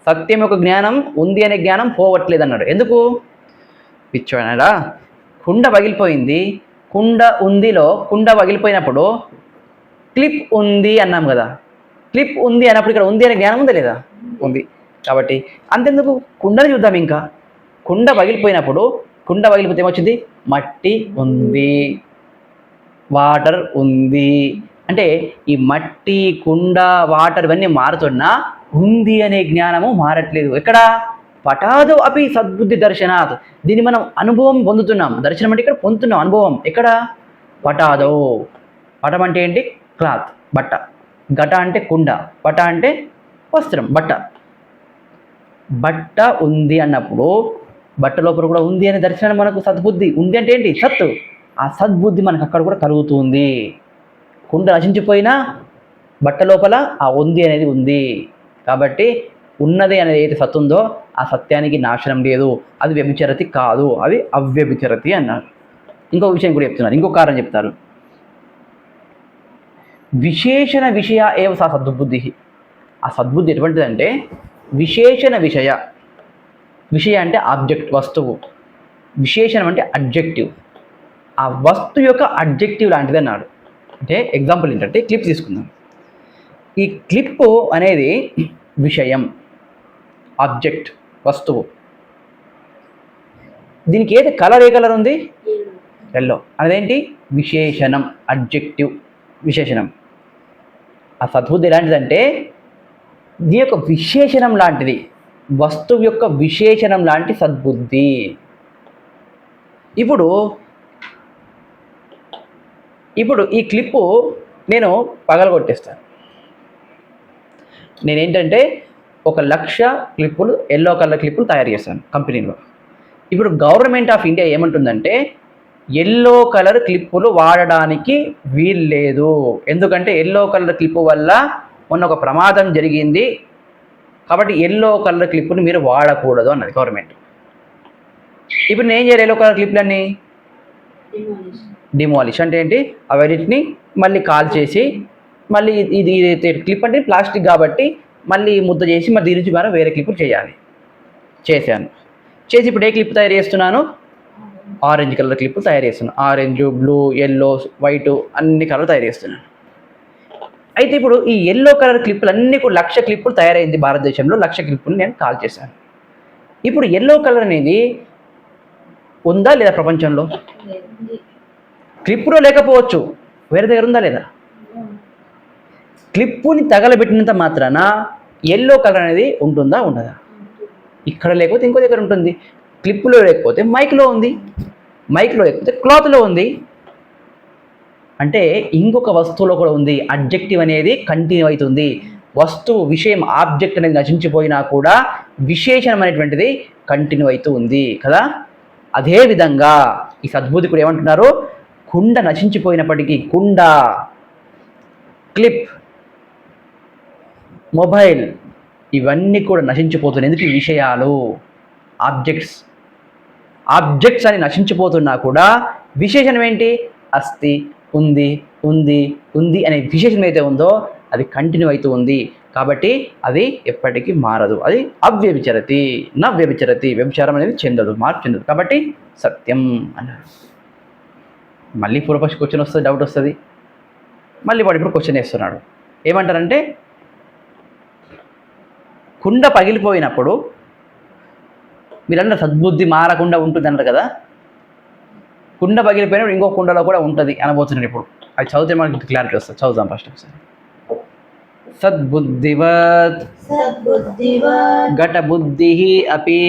సత్యం యొక్క జ్ఞానం ఉంది అనే జ్ఞానం పోవట్లేదు అన్నాడు. ఎందుకు? పిచ్చోనాడా, కుండ పగిలిపోయింది, కుండ ఉందిలో కుండ పగిలిపోయినప్పుడు క్లిప్ ఉంది అన్నాం కదా, క్లిప్ ఉంది అన్నప్పుడు ఇక్కడ ఉంది అనే జ్ఞానం ఉందా లేదా? ఉంది. కాబట్టి అంతెందుకు, కుండని చూద్దాం. ఇంకా కుండ పగిలిపోయినప్పుడు, కుండ పగిలిపోతే ఏమొచ్చింది? మట్టి ఉంది, వాటర్ ఉంది. అంటే ఈ మట్టి, కుండ, వాటర్ ఇవన్నీ మారుతున్నా ఉంది అనే జ్ఞానము మారట్లేదు. ఎక్కడ? పటాదు అపి సద్బుద్ధి దర్శనాత్, దీన్ని మనం అనుభవం పొందుతున్నాం. దర్శనం అంటే ఇక్కడ పొందుతున్నాం అనుభవం. ఎక్కడ? పటాదో. పటం అంటే ఏంటి? క్లాత్, బట్ట. ఘట అంటే కుండ, పట అంటే వస్త్రం, బట్ట. బట్ట ఉంది అన్నప్పుడు బట్ట లోపల కూడా ఉంది అనే దర్శనం మనకు సద్బుద్ధి. ఉంది అంటే ఏంటి? సత్తు. ఆ సద్బుద్ధి మనకు అక్కడ కూడా కలుగుతుంది. కుండ నశించిపోయినా బట్ట లోపల ఆ ఉంది అనేది ఉంది. కాబట్టి ఉన్నది అనేది ఏది సత్తు ఉందో ఆ సత్యానికి నాశనం లేదు, అది వ్యభిచరతి కాదు, అది అవ్యభిచరతి అన్నారు. ఇంకో విషయం కూడా చెప్తున్నారు, ఇంకో కారణం చెప్తారు. విశేషణ విషయ ఏవ సా సద్బుద్ధి. ఆ సద్బుద్ధి ఎటువంటిదంటే విశేషణ విషయ. విషయ అంటే ఆబ్జెక్ట్, వస్తువు. విశేషణం అంటే అడ్జెక్టివ్. ఆ వస్తువు యొక్క అడ్జెక్టివ్ లాంటిది అన్నాడు. అంటే ఎగ్జాంపుల్ ఏంటంటే క్లిప్ తీసుకుందాం. ఈ క్లిప్ అనేది విషయం, ఆబ్జెక్ట్, వస్తువు. దీనికి ఏది కలర్? ఏ కలర్ ఉంది? ఎల్లో. అదేంటి? విశేషణం, అడ్జెక్టివ్, విశేషణం. ఆ సద్బుద్ధి ఎలాంటిదంటే దీని యొక్క విశేషణం లాంటిది, వస్తువు యొక్క విశేషణం లాంటి సద్బుద్ధి. ఇప్పుడు ఈ క్లిప్పు నేను పగలగొట్టేస్తాను. నేనేంటంటే 1,00,000 క్లిప్పులు, ఎల్లో కలర్ క్లిప్పులు తయారు చేస్తాను కంపెనీలో. ఇప్పుడు గవర్నమెంట్ ఆఫ్ ఇండియా ఏమంటుందంటే ఎల్లో కలర్ క్లిప్పులు వాడడానికి వీల్లేదు, ఎందుకంటే ఎల్లో కలర్ క్లిప్పు వల్ల మొన్న ఒక ప్రమాదం జరిగింది, కాబట్టి ఎల్లో కలర్ క్లిప్పుని మీరు వాడకూడదు అన్నది గవర్నమెంట్. ఇప్పుడు నేను ఏం చేయాలి? ఎల్లో కలర్ క్లిప్లన్నీ డిమాలిష్ అంటే ఏంటి? అవన్నిటిని మళ్ళీ కాల్ చేసి, మళ్ళీ ఇది క్లిప్ అంటే ప్లాస్టిక్ కాబట్టి మళ్ళీ ముద్ద చేసి మరి దీని నుంచి మనం వేరే క్లిప్పులు చేయాలి. చేశాను. చేసి ఇప్పుడు ఏ క్లిప్ తయారు చేస్తున్నాను? ఆరెంజ్ కలర్ క్లిప్ తయారు చేస్తున్నాను. ఆరెంజ్, బ్లూ, ఎల్లో, వైట్ అన్ని కలర్ తయారు చేస్తున్నాను. అయితే ఇప్పుడు ఈ ఎల్లో కలర్ క్లిప్పులు అన్నీ కూడా 1,00,000 క్లిప్పులు తయారైంది భారతదేశంలో. 1,00,000 క్లిప్పులు నేను కాల్ చేశాను. ఇప్పుడు ఎల్లో కలర్ అనేది ఉందా లేదా ప్రపంచంలో? క్లిప్పులో లేకపోవచ్చు, వేరే దగ్గర ఉందా లేదా? క్లిప్పుని తగలబెట్టినంత మాత్రాన ఎల్లో కలర్ అనేది ఉంటుందా ఉండదా? ఇక్కడ లేకపోతే ఇంకో దగ్గర ఉంటుంది. క్లిప్పులో లేకపోతే మైక్లో ఉంది, మైక్లో లేకపోతే క్లాత్లో ఉంది. అంటే ఇంకొక వస్తువులో కూడా ఉంది. అడ్జెక్టివ్ అనేది కంటిన్యూ అవుతుంది. వస్తువు, విషయం, ఆబ్జెక్ట్ అనేది నశించిపోయినా కూడా విశేషణం అనేటువంటిది కంటిన్యూ అవుతూ ఉంది కదా. అదేవిధంగా ఈ సద్బుద్ధి కూడా ఏమంటున్నారు? కుండ నశించిపోయినప్పటికీ, కుండ, క్లిప్, మొబైల్ ఇవన్నీ కూడా నశించిపోతున్నాయి. ఎందుకు? ఈ విషయాలు, ఆబ్జెక్ట్స్ అని నశించిపోతున్నా కూడా విశేషణం ఏంటి? అస్థి, ఉంది, ఉంది, ఉంది అనే విశేషణం అయితే ఉందో అది కంటిన్యూ అవుతూ ఉంది. కాబట్టి అది ఎప్పటికీ మారదు. అది అవ్యభిచరతి, నా వ్యభిచరతి. వ్యభిచారం అనేది చెందదు, మార్పు చెందదు. కాబట్టి సత్యం అన్నారు. మళ్ళీ పూర్వపక్ష క్వశ్చన్ వస్తుంది, డౌట్ వస్తుంది. మళ్ళీ వాడు ఇప్పుడు క్వశ్చన్ వేస్తున్నాడు. ఏమంటారంటే కుండ పగిలిపోయినప్పుడు మీరన్న సద్బుద్ధి మారకుండా ఉంటుంది అన్నారు కదా. కుండ పగిలిపోయినప్పుడు ఇంకో కుండలో కూడా ఉంటుంది అనబోతున్నాడు. ఇప్పుడు అది చదివితే మనకి క్లారిటీ వస్తుంది. చదువుదాం ఫస్ట్ ఒకసారి. సద్బుద్ధివత్ ఘటబుద్ధిః అపి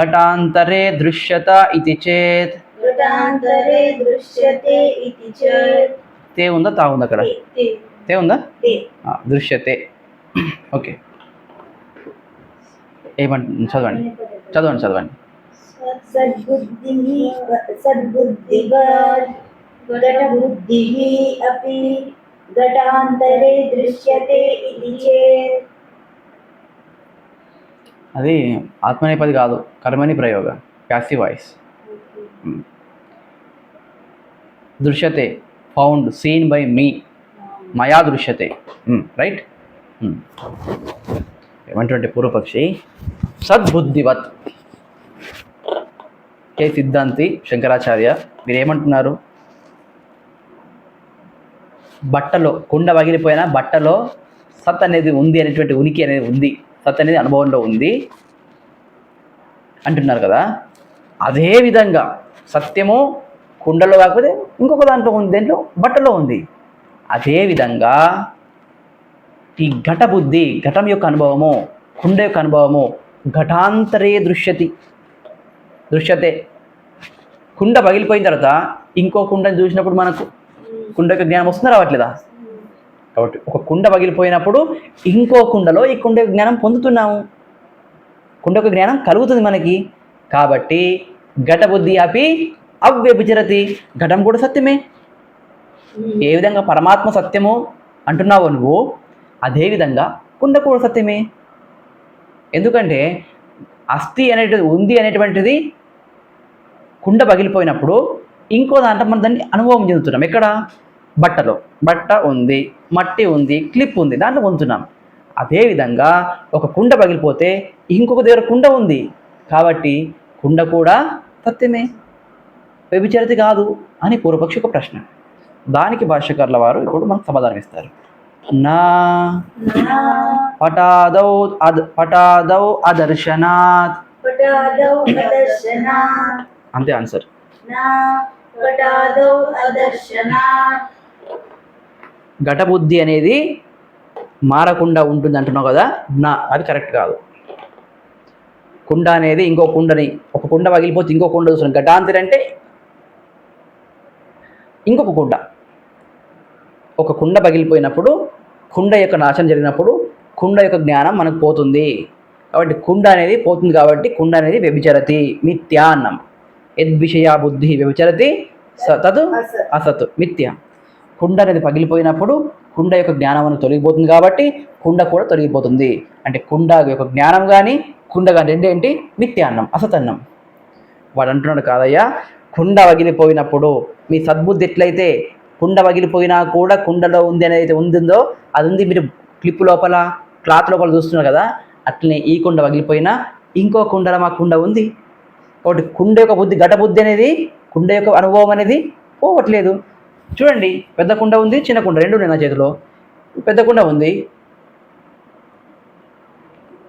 ఘటాంతరే దృశ్యత ఇతి చేత్ घटान्तरे दृश्यते इति चेत् తే ఉందా తా ఉందా అక్కడ ते తే ఉందా ते దృశ్యతే ఓకే ఏమంట చదవండి చదవండి చదవండి सद्बुद्धिवद् घटबुद्धिः अपि घटान्तरे दृश्यते इति चेत् అది ఆత్మనేపది కాదు కర్మని ప్రయోగ ప్యాసివ్ వాయిస్ దృశ్యతే ఫౌండ్ సీన్ బై మీ మయా దృశ్యతే రైట్ ఏమంటే పూర్వపక్షి సద్బుద్ధివత్ కే సిద్ధాంతి శంకరాచార్య మీరేమంటున్నారు బట్టలో కుండ పగిలిపోయినా బట్టలో సత్ అనేది ఉంది అనేటువంటి ఉనికి అనేది ఉంది సత్ అనేది అనుభవంలో ఉంది అంటున్నారు కదా అదే విధంగా సత్యము కుండలో కాకపోతే ఇంకొక దాంట్లో ఉంది దేంట్లో బట్టలో ఉంది అదేవిధంగా ఈ ఘట బుద్ధి ఘటం యొక్క అనుభవము కుండ యొక్క అనుభవము ఘటాంతరే దృశ్యతే కుండ పగిలిపోయిన తర్వాత ఇంకో కుండని చూసినప్పుడు మనకు కుండ యొక్క జ్ఞానం వస్తుందా రావట్లేదా కాబట్టి ఒక కుండ పగిలిపోయినప్పుడు ఇంకో కుండలో ఈ కుండ యొక్క జ్ఞానం పొందుతున్నాము కుండ యొక్క జ్ఞానం కలుగుతుంది మనకి కాబట్టి ఘట బుద్ధి అపి అవ్యభిచరతి ఘటం కూడా సత్యమే ఏ విధంగా పరమాత్మ సత్యము అంటున్నావు నువ్వు అదేవిధంగా కుండ కూడా సత్యమే ఎందుకంటే అస్థి అనేటిది ఉంది అనేటువంటిది కుండ పగిలిపోయినప్పుడు ఇంకో దాంట్లో మనం దాన్ని అనుభవం చెందుతున్నాం ఎక్కడ బట్టలో బట్ట ఉంది మట్టి ఉంది క్లిప్ ఉంది దాంట్లో పొందుతున్నాం అదేవిధంగా ఒక కుండ పగిలిపోతే ఇంకొక దగ్గర కుండ ఉంది కాబట్టి కుండ కూడా సత్యమే వ్యభిచరిత కాదు అని పూర్వపక్షి ఒక ప్రశ్న దానికి భాష్యకారుల వారు ఇప్పుడు మనకు సమాధానం ఇస్తారు నా పటాదౌ అదర్శనాత్ అంతే ఆన్సర్ ఘటబుద్ధి అనేది మారకుండా ఉంటుంది అంటున్నావు కదా నా అది కరెక్ట్ కాదు కుండ అనేది ఇంకో కుండని ఒక కుండ పగిలిపోతే ఇంకో కుండ చూస్తున్నాం ఘటాంతరి అంటే ఇంకొక కుండ ఒక కుండ పగిలిపోయినప్పుడు కుండ యొక్క నాశనం జరిగినప్పుడు కుండ యొక్క జ్ఞానం మనకు పోతుంది కాబట్టి కుండ అనేది పోతుంది కాబట్టి కుండ అనేది వ్యభిచరతి మిథ్యా అన్నం యద్విషయా బుద్ధి వ్యభిచరతి తదు అసత్ మిథ్య కుండ అనేది పగిలిపోయినప్పుడు కుండ యొక్క జ్ఞానం అనేది తొలగిపోతుంది కాబట్టి కుండ కూడా తొలగిపోతుంది అంటే కుండ యొక్క జ్ఞానం కానీ కుండ కానీ రెండేంటి మిథ్యాన్నం అసతన్నం వాడు అంటున్నాడు కాదయ్యా కుండ పగిలిపోయినప్పుడు మీ సద్బుద్ధి ఎట్లయితే కుండ పగిలిపోయినా కూడా కుండలో ఉంది అనేది ఉందో అది ఉంది మీరు క్లిప్ లోపల క్లాత్ లోపల చూస్తున్నారు కదా అట్లనే ఈ కుండ పగిలిపోయినా ఇంకో కుండలో మా కుండ ఉంది కాబట్టి కుండ యొక్క బుద్ధి ఘట బుద్ధి అనేది కుండ యొక్క అనుభవం అనేది పోవట్లేదు చూడండి పెద్ద కుండ ఉంది చిన్న కుండ రెండు ఉన్నాయి నా చేతిలో పెద్ద కుండ ఉంది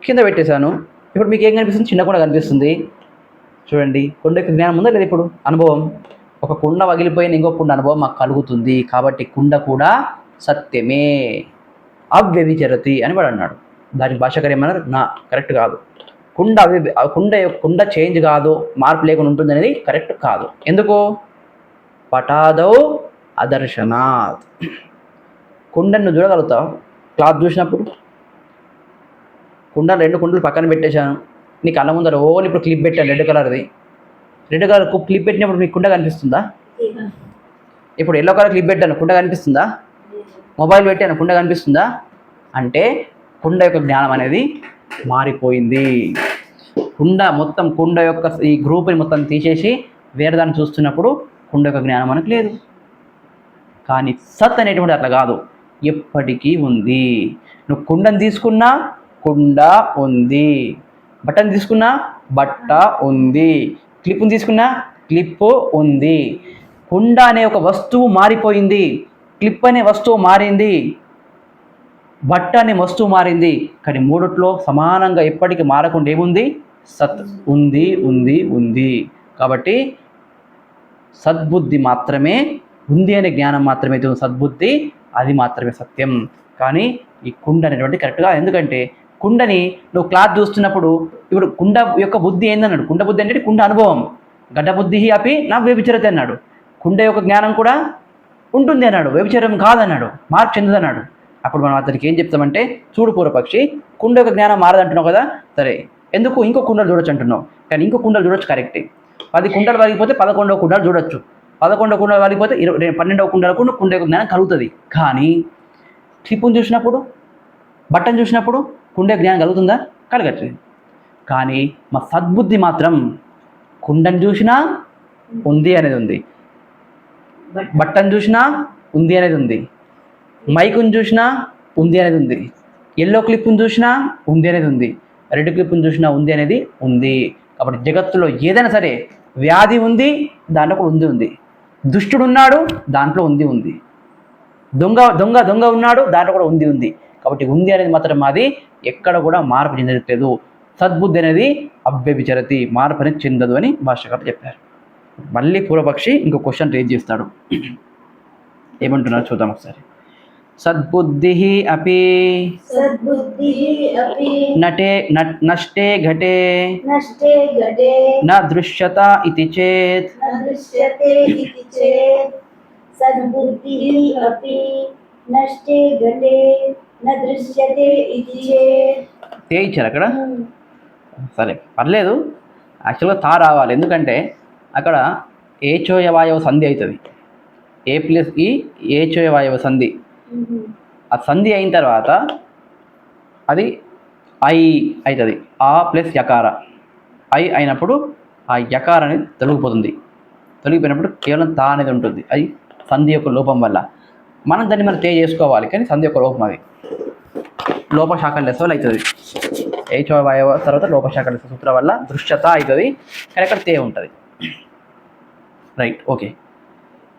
కింద పెట్టేశాను ఇప్పుడు మీకు ఏం కనిపిస్తుంది చిన్న కుండ కనిపిస్తుంది చూడండి కుండ యొక్క జ్ఞానం ఉందా లేదు ఇప్పుడు అనుభవం ఒక కుండ పగిలిపోయిన ఇంకో కుండ అనుభవం మాకు కలుగుతుంది కాబట్టి కుండ కూడా సత్యమే అవ్యభిచరతి అని వాడు అన్నాడు దానికి భాషాకారు ఏమన్నారు నా కరెక్ట్ కాదు కుండ చేంజ్ కాదు మార్పు లేకుండా ఉంటుంది అనేది కరెక్ట్ కాదు ఎందుకు పటాదౌ అదర్శనాత్ కుండను చూడగలుగుతావు క్లాత్ చూసినప్పుడు కుండ రెండు కుండలు పక్కన పెట్టేశాను నీ కళ్ళ ముందర ఓన్లీ ఇప్పుడు క్లిప్ పెట్టాను రెడ్ కలర్ క్లిప్ పెట్టినప్పుడు మీకు కుండ కనిపిస్తుందా ఇప్పుడు ఎల్లో కలర్ క్లిప్ పెట్టాను కుండ కనిపిస్తుందా మొబైల్ పెట్టాను కుండ కనిపిస్తుందా అంటే కుండ యొక్క జ్ఞానం అనేది మారిపోయింది కుండ యొక్క ఈ గ్రూప్ని మొత్తం తీసేసి వేరే దాన్ని చూస్తున్నప్పుడు కుండ యొక్క జ్ఞానం మనకు లేదు కానీ సత్ అనేటువంటి అట్లా కాదు ఎప్పటికీ ఉంది నువ్వు కుండను తీసుకున్నా కుండ ఉంది బట్టను తీసుకున్నా బట్ట ఉంది క్లిప్ని తీసుకున్నా క్లిప్ ఉంది కుండ అనే ఒక వస్తువు మారిపోయింది క్లిప్ అనే వస్తువు మారింది బట్ట అనే వస్తువు మారింది కానీ మూడిట్లో సమానంగా ఎప్పటికీ మారకుండా ఏముంది సత్ ఉంది ఉంది ఉంది కాబట్టి సద్బుద్ధి మాత్రమే ఉంది అనే జ్ఞానం మాత్రమే సద్బుద్ధి అది మాత్రమే సత్యం కానీ ఈ కుండ అనేటువంటి కరెక్ట్గా ఎందుకంటే కుండని నువ్వు క్లాత్ చూస్తున్నప్పుడు ఇప్పుడు కుండ యొక్క బుద్ధి ఏందన్నాడు కుండ బుద్ధి అంటే కుండ అనుభవం ఘటబుద్ధి అపి నా వ్యభిచరతి అన్నాడు. కుండ యొక్క జ్ఞానం కూడా ఉంటుంది అన్నాడు, వ్యభిచారం కాదన్నాడు, మార్పు చెందదన్నాడు. అప్పుడు మనం అతనికి ఏం చెప్తామంటే, చూడు పూర్వపక్షి, కుండ యొక్క జ్ఞానం మారదంటున్నావు కదా, సరే ఎందుకు ఇంకో కుండలు చూడొచ్చు అంటున్నావు, కానీ ఇంకో కుండలు చూడొచ్చు కరెక్టే. 10 కుండలు వలిగిపోతే 11వ కుండలు చూడొచ్చు, 11వ కుండలు వలిగిపోతే 12వ కుండలకు కుండ యొక్క జ్ఞానం కలుగుతుంది. కానీ క్లిప్పును చూసినప్పుడు, బట్టను చూసినప్పుడు కుండ యొక్క జ్ఞానం కలుగుతుందా? కలగట్లేదు. కానీ మా సద్బుద్ధి మాత్రం కుండను చూసినా ఉంది అనేది ఉంది, బట్టను చూసినా ఉంది అనేది ఉంది, మైకును చూసినా ఉంది అనేది ఉంది, ఎల్లో క్లిప్ను చూసినా ఉంది అనేది ఉంది, రెడ్ క్లిప్ను చూసినా ఉంది అనేది ఉంది. కాబట్టి జగత్తులో ఏదైనా సరే వ్యాధి ఉంది, దాంట్లో కూడా ఉంది. దుష్టుడు ఉన్నాడు, దాంట్లో ఉంది. దొంగ ఉన్నాడు, దాంట్లో కూడా ఉంది. కాబట్టి ఉంది అనేది మాత్రం మాది ఎక్కడ కూడా మార్పు చెందట్లేదు. సద్బుద్ధి అనేది అవ్యభిచరతి, మార్పు అనేది చెందదు అని భాష్యకారులు చెప్పారు. మళ్ళీ పూర్వపక్షి ఇంకో క్వశ్చన్ రేజ్ చేస్తాడు. ఏమంటున్నారో చూద్దాం ఒకసారి. సద్బుద్ధి అపి నష్టే ఘటే న దృశ్యత ఇతి చేత్. సద్బుద్ధి అపి నష్టే ఘటే న దృశ్యతే ఇతి చేత్. ఇచ్చారు అక్కడ, సరే పర్లేదు. యాక్చువల్గా తా రావాలి, ఎందుకంటే అక్కడ ఏచోయవాయవ సంధి అవుతుంది. ఏ ప్లస్ ఈ ఏచోయవాయవ సంధి, ఆ సంధి అయిన తర్వాత అది ఐ అవుతుంది. ఆ ప్లస్ యకార, ఐ అయినప్పుడు ఆ యకార అనేది తొలగిపోయినప్పుడు కేవలం తా అనేది ఉంటుంది. అది సంధి యొక్క లోపం వల్ల. మనం దాన్ని మనం తే చేసుకోవాలి, కానీ సంధి యొక్క లోపం అది లోపశాఖల లెస్ వల్ల అవుతుంది. ఏచోవాయవ తర్వాత లోపశాఖల లెస్ సూత్రం వల్ల దృశ్యత అవుతుంది, కానీ అక్కడ తే ఉంటుంది. Right, okay.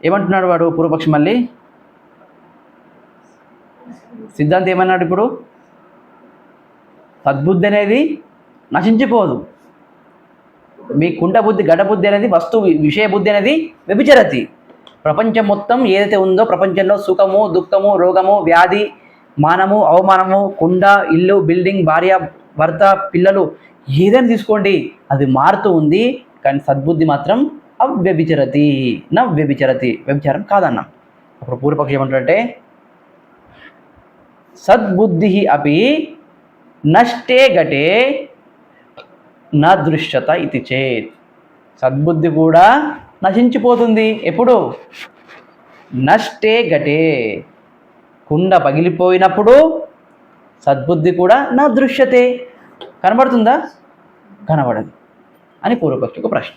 ఏమంటున్నాడు వాడు పూర్వపక్షి? మళ్ళీ సిద్ధాంతం ఏమన్నాడు ఇప్పుడు? సద్బుద్ధి అనేది నశించిపోదు. మీ కుండ బుద్ధి, ఘట బుద్ధి అనేది వస్తువు విషయ బుద్ధి అనేది వ్యభిచరతి. ప్రపంచం మొత్తం ఏదైతే ఉందో, ప్రపంచంలో సుఖము, దుఃఖము, రోగము, వ్యాధి, మానము, అవమానము, కుండ, ఇల్లు, బిల్డింగ్, భార్య, భర్త, పిల్లలు, ఏదైనా తీసుకోండి, అది మారుతూ ఉంది. కానీ సద్బుద్ధి మాత్రం అవ్యభిచరతి, నా వ్యభిచరతి, వ్యభిచారం కాదన్నాం. అప్పుడు పూర్వపక్షం ఏమంటాడంటే, సద్బుద్ధి అపి నష్టే ఘటే నా దృశ్యత ఇది చేత్. సద్బుద్ధి కూడా నశించిపోతుంది. ఎప్పుడు? నష్టే ఘటే, కుండ పగిలిపోయినప్పుడు సద్బుద్ధి కూడా నా దృశ్యతే, కనబడుతుందా? కనబడదు అని పూర్వపక్షి ఒక ప్రశ్న.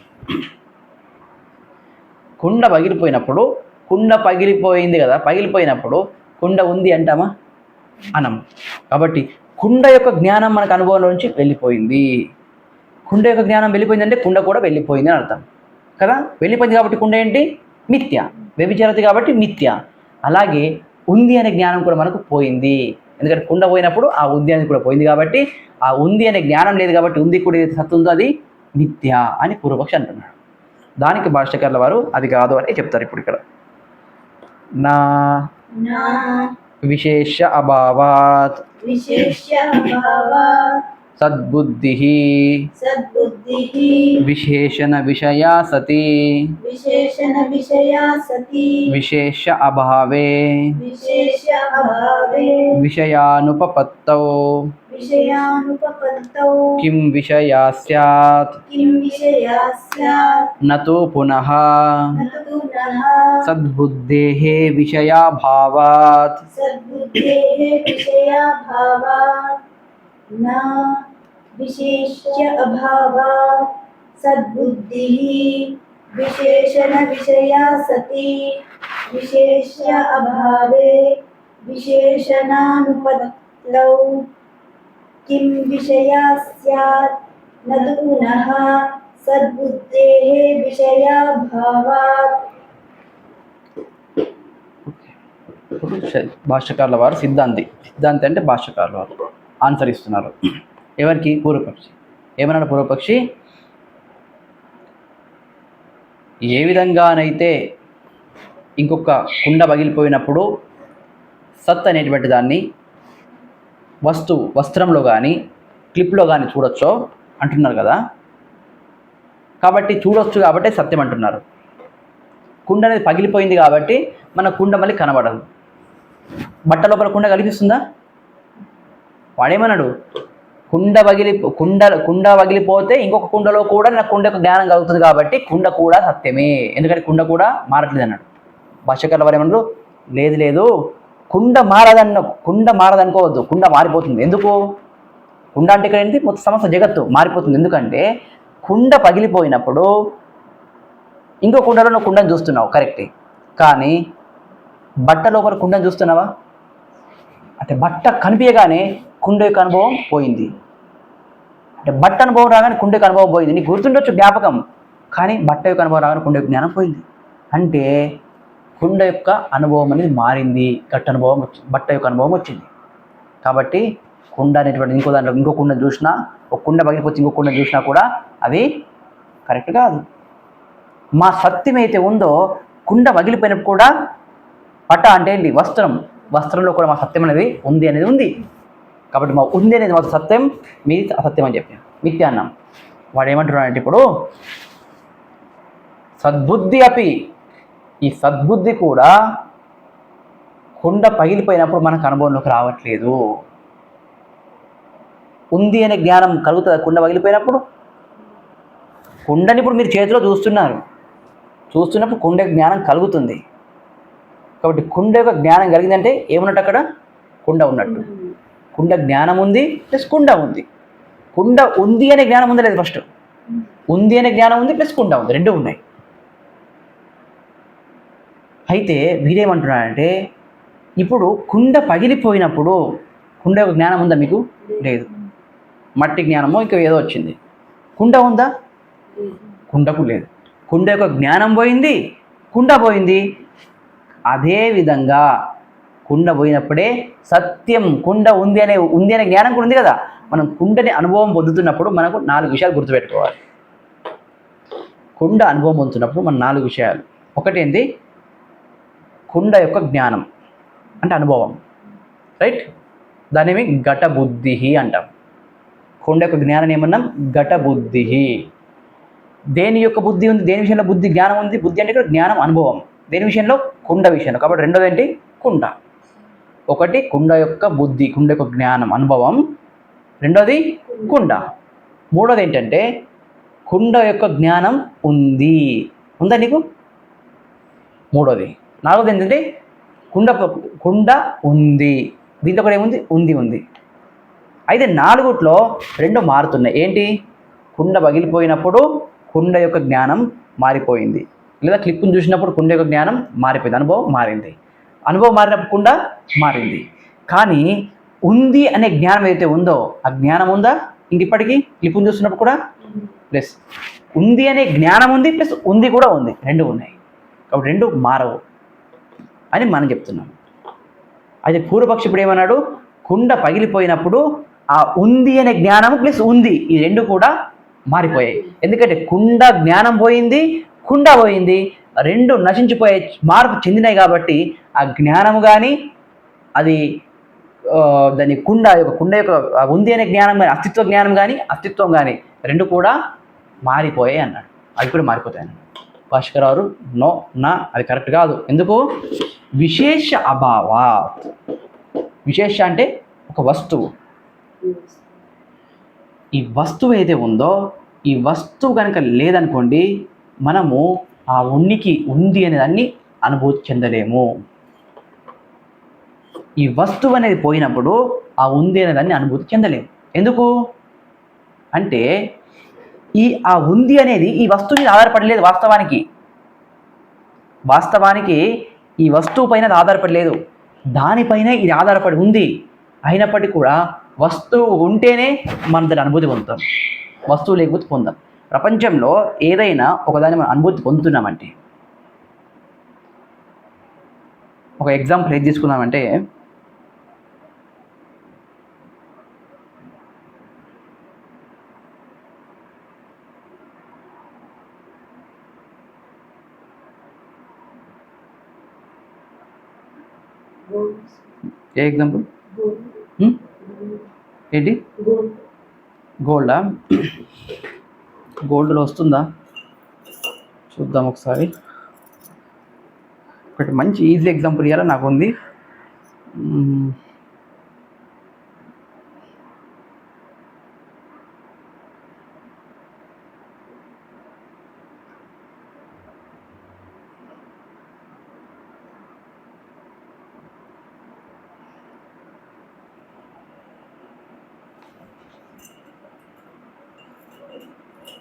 కుండ పగిలిపోయినప్పుడు, కుండ పగిలిపోయింది కదా, పగిలిపోయినప్పుడు కుండ ఉంది అంటామా? అనము. కాబట్టి కుండ యొక్క జ్ఞానం మనకు అనుభవంలో నుంచి వెళ్ళిపోయింది. కుండ యొక్క జ్ఞానం వెళ్ళిపోయిందంటే కుండ కూడా వెళ్ళిపోయింది అని అర్థం కదా. వెళ్ళిపోయింది కాబట్టి కుండ ఏంటి? మిథ్య. వ్యభిచారతి కాబట్టి మిథ్య. అలాగే ఉంది అనే జ్ఞానం కూడా మనకు పోయింది. ఎందుకంటే కుండ పోయినప్పుడు ఆ ఉంది అనేది కూడా పోయింది కాబట్టి, ఆ ఉంది అనే జ్ఞానం లేదు కాబట్టి ఉంది కూడా ఏదైతే సత్తు ఉందో అది మిథ్య అని పూర్వపక్షి అంటున్నాడు. దానికి భాష్యకారుల వారు అది కాదు అని చెప్తారు. ఇప్పుడు ఇక్కడ నా విశేష అభావాత్ సద్బుద్ధి విశేషణ విషయా సతి విశేష అభావే విషయానుపపత్తౌ కిం విషయా స్యాత్ నతో పునః సద్బుద్ధేః విషయాభావాత్ न विशेष्य अभावात् सद्बुद्धिः विशेषण विषया सति विशेष्य अभावे विशेषणानुपत्तौ किं विषया स्यात् न तु पुनः सद्बुद्धेः विषयाभावात्. భాష్యకారుల వారు సిద్ధాంతి అంటే భాష్యకారుల వారు ఆన్సర్ ఇస్తున్నారు. ఎవరికి? పూర్వపక్షి. ఏమన్నాడు పూర్వపక్షి? ఏ విధంగానైతే ఇంకొక కుండ పగిలిపోయినప్పుడు సత్ అనేటువంటి దాన్ని వస్త్రంలో కానీ క్లిప్లో కానీ చూడొచ్చో అంటున్నారు కదా. కాబట్టి చూడొచ్చు కాబట్టి సత్యం అంటున్నారు. కుండ అనేది పగిలిపోయింది కాబట్టి మన కుండ మళ్ళీ కనబడదు. బట్ట లోపల కుండ కనిపిస్తుందా? వాడేమన్నాడు, కుండ పగిలిపోతే ఇంకొక కుండలో కూడా నా కుండ యొక్క జ్ఞానం కలుగుతుంది కాబట్టి కుండ కూడా సత్యమే, ఎందుకంటే కుండ కూడా మారట్లేదు అన్నాడు. భాష్యకారుల వారు ఏమన్నారు, లేదు కుండ మారదనుకోవద్దు, కుండ మారిపోతుంది. ఎందుకు? కుండ అంటే ఇక్కడ ఏంటి, మొత్తం సమస్త జగత్తు మారిపోతుంది. ఎందుకంటే కుండ పగిలిపోయినప్పుడు ఇంకో కుండలో నువ్వు కుండను చూస్తున్నావు, కరెక్టే. కానీ బట్ట లోపల కుండను చూస్తున్నావా? అంటే బట్ట కనిపించగానే కుండ యొక్క అనుభవం పోయింది. అంటే బట్ట అనుభవం రాగానే కుండ యొక్క అనుభవం పోయింది. నీకు గుర్తుండొచ్చు జ్ఞాపకం, కానీ బట్ట యొక్క అనుభవం రాగానే కుండ యొక్క జ్ఞానం పోయింది. అంటే కుండ యొక్క అనుభవం అనేది మారింది, బట్ట యొక్క అనుభవం వచ్చింది. కాబట్టి కుండ అనేటువంటి ఇంకో కుండను చూసినా, ఒక కుండ పగిలిపోతే ఇంకో కుండను చూసినా కూడా అది కరెక్ట్ కాదు. మా సత్యం అయితే ఉందో కుండ పగిలిపోయినప్పుడు కూడా పట్ట అంటే ఏంటి, వస్త్రంలో కూడా మా సత్యం అనేది ఉంది. కాబట్టి మా ఉంది అనేది మా సత్యం, మీ అసత్యం అని చెప్పాను, మిథ్య అన్నాం. వాడు ఏమంటున్నాడు అంటే ఇప్పుడు సద్బుద్ధి అపి, ఈ సద్బుద్ధి కూడా కుండ పగిలిపోయినప్పుడు మనకు అనుభవంలోకి రావట్లేదు. ఉంది అనే జ్ఞానం కలుగుతుంది కుండ పగిలిపోయినప్పుడు. కుండని ఇప్పుడు మీరు చేతిలో చూస్తున్నప్పుడు కుండ జ్ఞానం కలుగుతుంది. కాబట్టి కుండ యొక్క జ్ఞానం కలిగిందంటే ఏమున్నట్టు, అక్కడ కుండ ఉన్నట్టు. కుండ జ్ఞానం ఉంది ప్లస్ కుండ ఉంది. కుండ ఉంది అనే జ్ఞానం ఉంది లేదు, ఫస్ట్ ఉంది అనే జ్ఞానం ఉంది ప్లస్ కుండ ఉంది, రెండు ఉన్నాయి. అయితే వీడేమంటున్నాడంటే ఇప్పుడు కుండ పగిలిపోయినప్పుడు కుండ యొక్క జ్ఞానం ఉందా మీకు? లేదు. మట్టి జ్ఞానమో ఇంకా ఏదో వచ్చింది. కుండ ఉందా? కుండకు లేదు. కుండ యొక్క జ్ఞానం పోయింది, కుండ పోయింది. అదేవిధంగా కుండ పోయినప్పుడే సత్యం, కుండ ఉంది అనే జ్ఞానం కూడా ఉంది కదా. మనం కుండని అనుభవం పొందుతున్నప్పుడు మనకు 4 విషయాలు గుర్తుపెట్టుకోవాలి. కుండ అనుభవం పొందుతున్నప్పుడు మన 4 విషయాలు. ఒకటి ఏంటి, కుండ యొక్క జ్ఞానం అంటే అనుభవం, రైట్? దానిని ఘట బుద్ధి అంటాం. కుండ యొక్క జ్ఞానం ఏమన్నాం? ఘట బుద్ధి. దేని యొక్క బుద్ధి ఉంది, దేని విషయంలో బుద్ధి జ్ఞానం ఉంది? బుద్ధి అంటే ఇక్కడ జ్ఞానం, అనుభవం. దేని విషయంలో? కుండ విషయంలో. కాబట్టి రెండోది ఏంటి? కుండ. ఒకటి కుండ యొక్క బుద్ధి, కుండ యొక్క జ్ఞానం, అనుభవం. రెండోది కుండ. మూడోది ఏంటంటే కుండ యొక్క జ్ఞానం ఉందా నీకు? మూడోది. నాలుగోది ఏంటంటే కుండ ఉంది. దీంట్లో కూడా ఏముంది? ఉంది. అయితే 4 రెండు మారుతున్నాయి. ఏంటి? కుండ పగిలిపోయినప్పుడు కుండ యొక్క జ్ఞానం మారిపోయింది, లేదా క్లిప్పును చూసినప్పుడు కుండ యొక్క జ్ఞానం మారిపోయింది, అనుభవం మారింది. అనుభవం మారినప్పుడు కుండ మారింది. కానీ ఉంది అనే జ్ఞానం ఏదైతే ఉందో ఆ జ్ఞానం ఉందా ఇంక ఇప్పటికీ? క్లిప్పును చూస్తున్నప్పుడు కూడా ప్లస్ ఉంది అనే జ్ఞానం ఉంది ప్లస్ ఉంది కూడా ఉంది, రెండు ఉన్నాయి. కాబట్టి రెండు మారవు అని మనం చెప్తున్నాం. అయితే పూర్వపక్షి ఇప్పుడు ఏమన్నాడు? కుండ పగిలిపోయినప్పుడు ఆ ఉంది అనే జ్ఞానం ప్లస్ ఉంది, ఈ రెండు కూడా మారిపోయాయి. ఎందుకంటే కుండ జ్ఞానం పోయింది, కుండ పోయింది, రెండు నశించిపోయాయి, మార్పు చెందినాయి. కాబట్టి ఆ జ్ఞానము కానీ అది దాని కుండ యొక్క ఉంది అనే జ్ఞానం కానీ అస్తిత్వం కానీ రెండు కూడా మారిపోయాయి అన్నాడు. అవి కూడా మారిపోతాయి అన్నాడు. భాష్కరావు నో నా అది కరెక్ట్ కాదు. ఎందుకు? విశేష అభావ. విశేష అంటే ఒక వస్తువు. ఈ వస్తువు ఏదైతే ఉందో ఈ వస్తువు కనుక లేదనుకోండి, మనము ఆ ఉంది అనే దాన్ని అనుభూతి చెందలేము. ఈ వస్తువు అనేది పోయినప్పుడు ఆ ఉంది అనే దాన్ని అనుభూతి చెందలేము. ఎందుకు అంటే ఆ ఉంది అనేది ఈ వస్తువు మీద ఆధారపడలేదు. వాస్తవానికి ఈ వస్తువు పైన ఆధారపడలేదు, దానిపైన ఇది ఆధారపడి ఉంది. అయినప్పటికీ కూడా వస్తువు ఉంటేనే మనం దాని అనుభూతి పొందుతాం, వస్తువు లేకపోతే పొందాం. ప్రపంచంలో ఏదైనా ఒకదాన్ని మనం అనుభూతి పొందుతున్నామంటే, ఒక ఎగ్జాంపుల్ ఏది తీసుకున్నామంటే, ఏ ఎగ్జాంపుల్ ఏంటి? గోల్డా? గోల్డ్లో వస్తుందా? చూద్దాం ఒకసారి. ఒకటి మంచి ఈజీ ఎగ్జాంపుల్ ఇవ్వాలని నాకు ఉంది.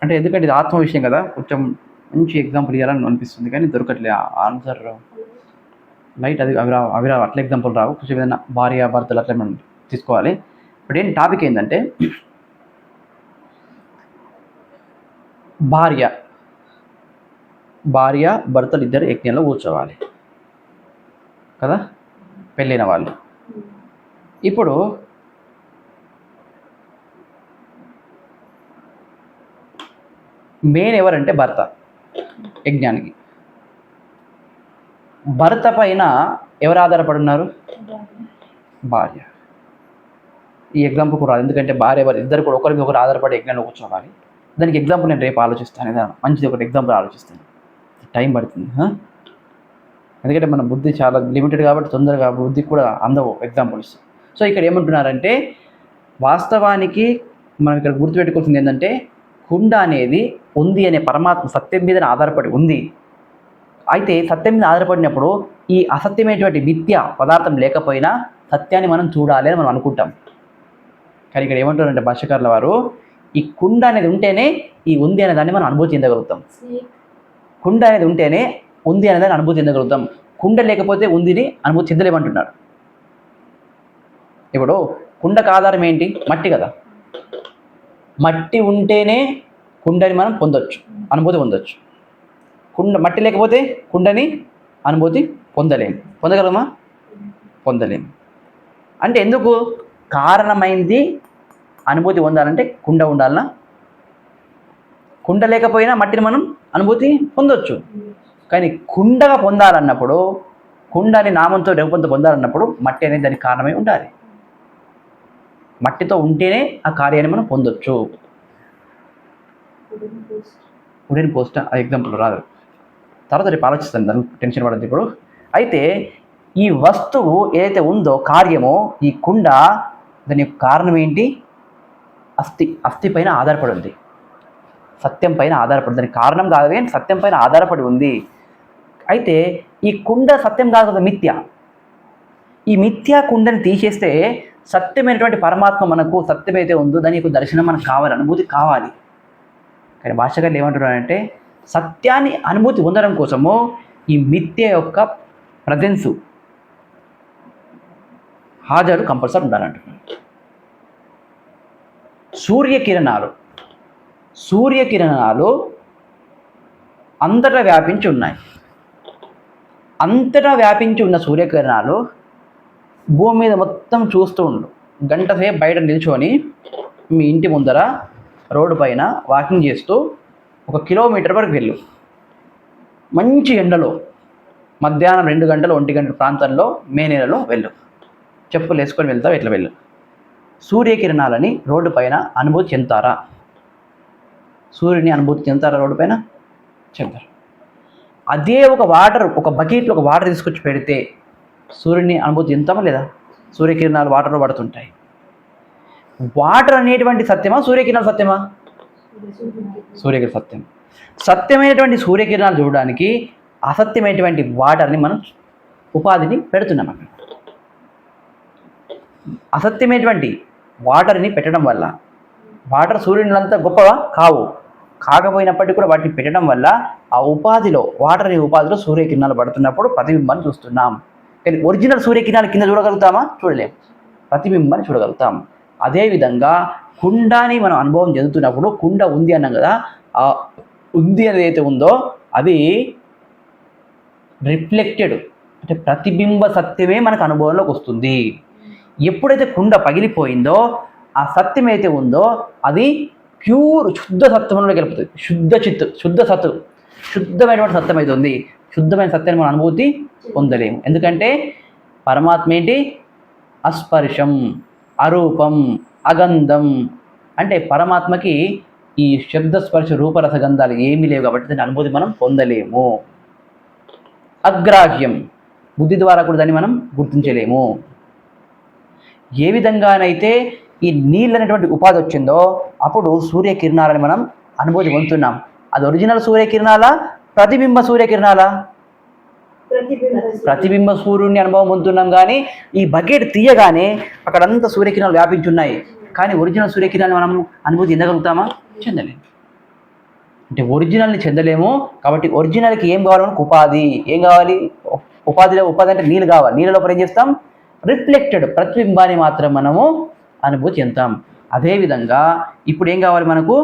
అంటే ఎందుకంటే ఇది ఆత్మ విషయం కదా, కొంచెం మంచి ఎగ్జాంపుల్ ఇవ్వాలని అనిపిస్తుంది కానీ దొరకట్లే ఆన్సర్. లైట్ అది అవి రావు, అట్లా ఎగ్జాంపుల్ రావు. కొంచెం ఏదైనా భార్య భర్తలు అట్లా మనం తీసుకోవాలి. ఇప్పుడు ఏంటి టాపిక్ ఏంటంటే భార్య భర్తలు ఇద్దరు యజ్ఞంలో కూర్చోవాలి కదా, పెళ్ళైన వాళ్ళు. ఇప్పుడు మెయిన్ ఎవరంటే భర్త యజ్ఞానికి. భర్త పైన ఎవరు ఆధారపడి ఉన్నారు? భార్య. ఈ ఎగ్జాంపుల్ కూడా రాదు, ఎందుకంటే భార్య భర్త ఇద్దరు కూడా ఒకరికి ఒకరు ఆధారపడి యజ్ఞంలో కూర్చోవాలి. దానికి ఎగ్జాంపుల్ నేను రేపు ఆలోచిస్తాను, ఏదైనా మంచిది ఒకటి ఎగ్జాంపుల్ ఆలోచిస్తాను. టైం పడుతుంది, ఎందుకంటే మన బుద్ధి చాలా లిమిటెడ్ కాబట్టి తొందరగా బుద్ధికి కూడా అందవు ఎగ్జాంపుల్స్. సో ఇక్కడ ఏమంటున్నారంటే వాస్తవానికి మనం ఇక్కడ గుర్తుపెట్టుకోవాల్సింది ఏంటంటే కుండ అనేది ఉంది అనే పరమాత్మ సత్యం మీద ఆధారపడి ఉంది. అయితే సత్యం మీద ఆధారపడినప్పుడు ఈ అసత్యమైనటువంటి మిథ్య పదార్థం లేకపోయినా సత్యాన్ని మనం చూడాలి అని మనం అనుకుంటాం. కానీ ఇక్కడ ఏమంటారంటే భాష్యకారుల వారు ఈ కుండ అనేది ఉంటేనే ఈ ఉంది అనే దాన్ని మనం అనుభూతి చెందగలుగుతాం. కుండ అనేది ఉంటేనే ఉంది అనే దాన్ని అనుభూతి చెందగలుగుతాం. కుండ లేకపోతే ఉందిని అనుభూతి చెందలేమంటున్నాడు. ఇప్పుడు కుండకు ఆధారం ఏంటి? మట్టి కదా. మట్టి ఉంటేనే కుండని మనం పొందొచ్చు, అనుభూతి పొందొచ్చు. మట్టి లేకపోతే కుండని అనుభూతి పొందలేము. పొందగలమా? పొందలేము. అంటే ఎందుకు? కారణమైంది అనుభూతి పొందాలంటే కుండ ఉండాలనా? కుండ లేకపోయినా మట్టిని మనం అనుభూతి పొందొచ్చు. కానీ కుండగా పొందాలన్నప్పుడు, కుండని నామంతో రూపంతో పొందాలన్నప్పుడు మట్టి అనేది దానికి కారణమై ఉండాలి. మట్టితో ఉంటేనే ఆ కార్యాన్ని మనం పొందొచ్చు. వుడెన్ పోస్ట్ ఆ ఎగ్జాంపుల్ రాదు, తర్వాత రేపు ఆలోచిస్తాను, దానికి టెన్షన్ పడద్దు ఇప్పుడు. అయితే ఈ వస్తువు ఏదైతే ఉందో కార్యమో, ఈ కుండ, దాని యొక్క కారణం ఏంటి? అస్థి పైన ఆధారపడి ఉంది, సత్యం పైన ఆధారపడి. దానికి కారణం కాదు కానీ సత్యం పైన ఆధారపడి ఉంది. అయితే ఈ కుండ సత్యం కాదు కదా, మిథ్య. ఈ మిథ్యా కుండని తీసేస్తే సత్యమైనటువంటి పరమాత్మ మనకు సత్యమైతే ఉందో దాని యొక్క దర్శనం మనకు కావాలి, అనుభూతి కావాలి. కానీ భాషగారు ఏమంటున్నారంటే సత్యాన్ని అనుభూతి పొందడం కోసము ఈ మిథ్య యొక్క ప్రజెన్సు హాజరు కంపల్సరీ ఉండాలంటున్నారు. సూర్యకిరణాలు అంతటా వ్యాపించి ఉన్నాయి. అంతటా వ్యాపించి ఉన్న సూర్యకిరణాలు భూమి మీద మొత్తం చూస్తూ ఉండు. గంట సేపు బయట నిల్చొని మీ ఇంటి ముందర రోడ్డు పైన వాకింగ్ చేస్తూ 1 కిలోమీటర్ వరకు వెళ్ళు. మంచి ఎండలో మధ్యాహ్నం 2 గంటలు 1 గంటల ప్రాంతంలో మే నెలలో వెళ్ళు. చెప్పులు వేసుకొని వెళ్తావు, ఎట్లా వెళ్ళు. సూర్యకిరణాలని రోడ్డు పైన అనుభూతి చెందుతారా? సూర్యుని అనుభూతి చెందుతారా? రోడ్డు పైన చెందుతారు. అదే ఒక బకెట్లో ఒక వాటర్ తీసుకొచ్చి పెడితే సూర్యుని అనుభూతి చెందుతామా లేదా? సూర్యకిరణాలు వాటర్లో పడుతుంటాయి. వాటర్ అనేటువంటి సత్యమా, సూర్యకిరణాలు సత్యమా? సూర్యకిరణ సత్యం. సత్యమైనటువంటి సూర్యకిరణాలు చూడడానికి అసత్యమైనటువంటి వాటర్ని మనం ఉపాధిని పెడుతున్నాం అక్కడ. అసత్యమైనటువంటి వాటర్ని పెట్టడం వల్ల, వాటర్ సూర్యునిలంతా గొప్పవా కావు, కాకపోయినప్పటికీ కూడా వాటిని పెట్టడం వల్ల ఆ ఉపాధిలో, వాటర్ అనే ఉపాధిలో సూర్యకిరణాలు పడుతున్నప్పుడు ప్రతిబింబాన్ని చూస్తున్నాం. కానీ ఒరిజినల్ సూర్యకిరణాలు కింద చూడగలుగుతామా? చూడలేము, ప్రతిబింబాన్ని చూడగలుగుతాం. అదేవిధంగా కుండాని మనం అనుభవం చెందుతున్నప్పుడు కుండ ఉంది అన్నాం కదా, ఆ ఉంది అనేది ఏదైతే ఉందో అది రిఫ్లెక్టెడ్, అంటే ప్రతిబింబ సత్యమే మనకు అనుభవంలోకి వస్తుంది. ఎప్పుడైతే కుండ పగిలిపోయిందో ఆ సత్యం అయితే ఉందో అది ప్యూర్ శుద్ధ సత్వంలోకి వెళ్ళిపోతుంది. శుద్ధమైనటువంటి సత్యం అవుతుంది. శుద్ధమైన సత్యాన్ని మనం అనుభూతి పొందలేము. ఎందుకంటే పరమాత్మ ఏంటి? అస్పర్శం, అరూపం, అగంధం. అంటే పరమాత్మకి ఈ శబ్ద స్పర్శ రూపరసగంధాలు ఏమీ లేవు కాబట్టి దాని అనుభూతి మనం పొందలేము. అగ్రాహ్యం, బుద్ధి ద్వారా కూడా దాన్ని మనం గుర్తించలేము. ఏ విధంగానైతే ఈ నీళ్ళు అనేటువంటి ఉపాధి వచ్చిందో అప్పుడు సూర్యకిరణాలని మనం అనుభూతి పొందుతున్నాం. అది ఒరిజినల్ సూర్యకిరణాలా, ప్రతిబింబ సూర్యకిరణాలా? ప్రతిబింబ సూర్యుని అనుభవం పొందుతున్నాం. కానీ ఈ బకెట్ తీయగానే అక్కడంతా సూర్యకిరణాలు వ్యాపించున్నాయి. కానీ ఒరిజినల్ సూర్యకిరణాన్ని మనం అనుభూతి చెందగలుగుతామా? చెందలేము. అంటే ఒరిజినల్ని చెందలేము. కాబట్టి ఒరిజినల్కి ఏం కావాలి? మనకు ఉపాధి. ఏం కావాలి? ఉపాధి అంటే నీళ్ళు కావాలి. నీళ్ళ లోపల ఏం చేస్తాం? రిఫ్లెక్టెడ్ ప్రతిబింబాన్ని మాత్రం మనము అనుభూతి చెందుతాం. అదేవిధంగా ఇప్పుడు ఏం కావాలి మనకు?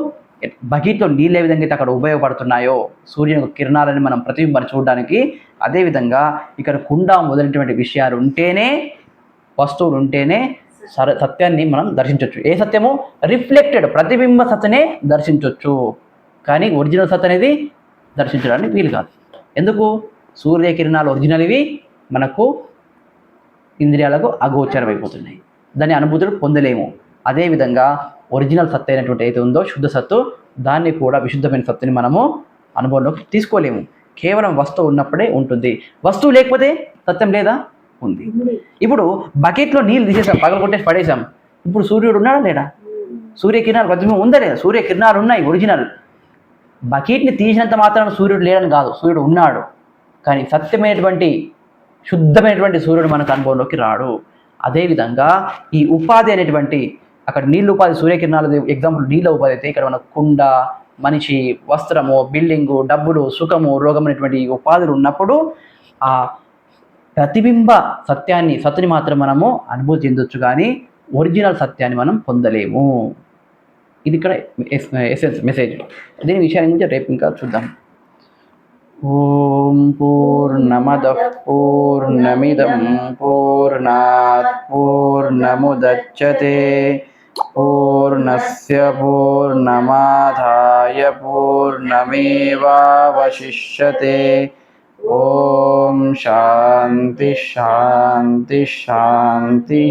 బకెట్లో నీళ్ళు ఏ విధంగా అయితే అక్కడ ఉపయోగపడుతున్నాయో సూర్యుని కిరణాలని మనం ప్రతిబింబాన్ని చూడడానికి, అదేవిధంగా ఇక్కడ కుండ మొదలైనటువంటి విషయాలు ఉంటేనే, వస్తువులు ఉంటేనే సత్యాన్ని మనం దర్శించవచ్చు. ఏ సత్యము? రిఫ్లెక్టెడ్ ప్రతిబింబ సత్యనే దర్శించవచ్చు. కానీ ఒరిజినల్ సత్ అనేది దర్శించడానికి వీలు కాదు. ఎందుకు? సూర్యకిరణాలు ఒరిజినల్ ఇవి మనకు ఇంద్రియాలకు అగోచరం అయిపోతున్నాయి. దాని అనుభూతులు పొందలేము. అదేవిధంగా ఒరిజినల్ సత్తు అయినటువంటి ఏదైతే ఉందో శుద్ధ సత్తు, దాన్ని కూడా విశుద్ధమైన సత్తుని మనము అనుభవంలోకి తీసుకోలేము. కేవలం వస్తువు ఉన్నప్పుడే ఉంటుంది. వస్తువు లేకపోతే సత్యం లేదా? ఉంది. ఇప్పుడు బకెట్లో నీళ్ళు తీసేసాం, పగలు కొట్టేసి పడేసాం. ఇప్పుడు సూర్యుడు ఉన్నాడా లేడా? సూర్యకిరణాలు ప్రతిబింబం ఉందా లేదా? సూర్యకిరణాలు ఉన్నాయి ఒరిజినల్. బకెట్ని తీసినంత మాత్రాన సూర్యుడు లేడని కాదు, సూర్యుడు ఉన్నాడు. కానీ సత్యమైనటువంటి శుద్ధమైనటువంటి సూర్యుడు మనకు అనుభవంలోకి రాడు. అదేవిధంగా ఈ ఉపాధి అనేటువంటి, అక్కడ నీళ్ళ ఉపాధి సూర్యకిరణాలు ఎగ్జాంపుల్ నీళ్ళ ఉపాధి అయితే, ఇక్కడ మన కుండ, మనిషి, వస్త్రము, బిల్డింగు, డబ్బులు, సుఖము, రోగం అనేటువంటి ఉపాధులు ఉన్నప్పుడు ఆ ప్రతిబింబ సత్తుని మాత్రం మనము అనుభూతి చెందొచ్చు. కానీ ఒరిజినల్ సత్యాన్ని మనం పొందలేము. ఇది ఇక్కడ ఎసెన్స్ మెసేజ్. దీని విషయాన్ని గురించి రేపు ఇంకా చూద్దాం. ఓం పూర్ణమదః పూర్ణమిదం పూర్ణాత్ పూర్ణముదచ్యతే పూర్ణస్య పూర్ణమాదాయ పూర్ణమేవావశిష్యతే. ఓం శాంతి శాంతి శాంతి.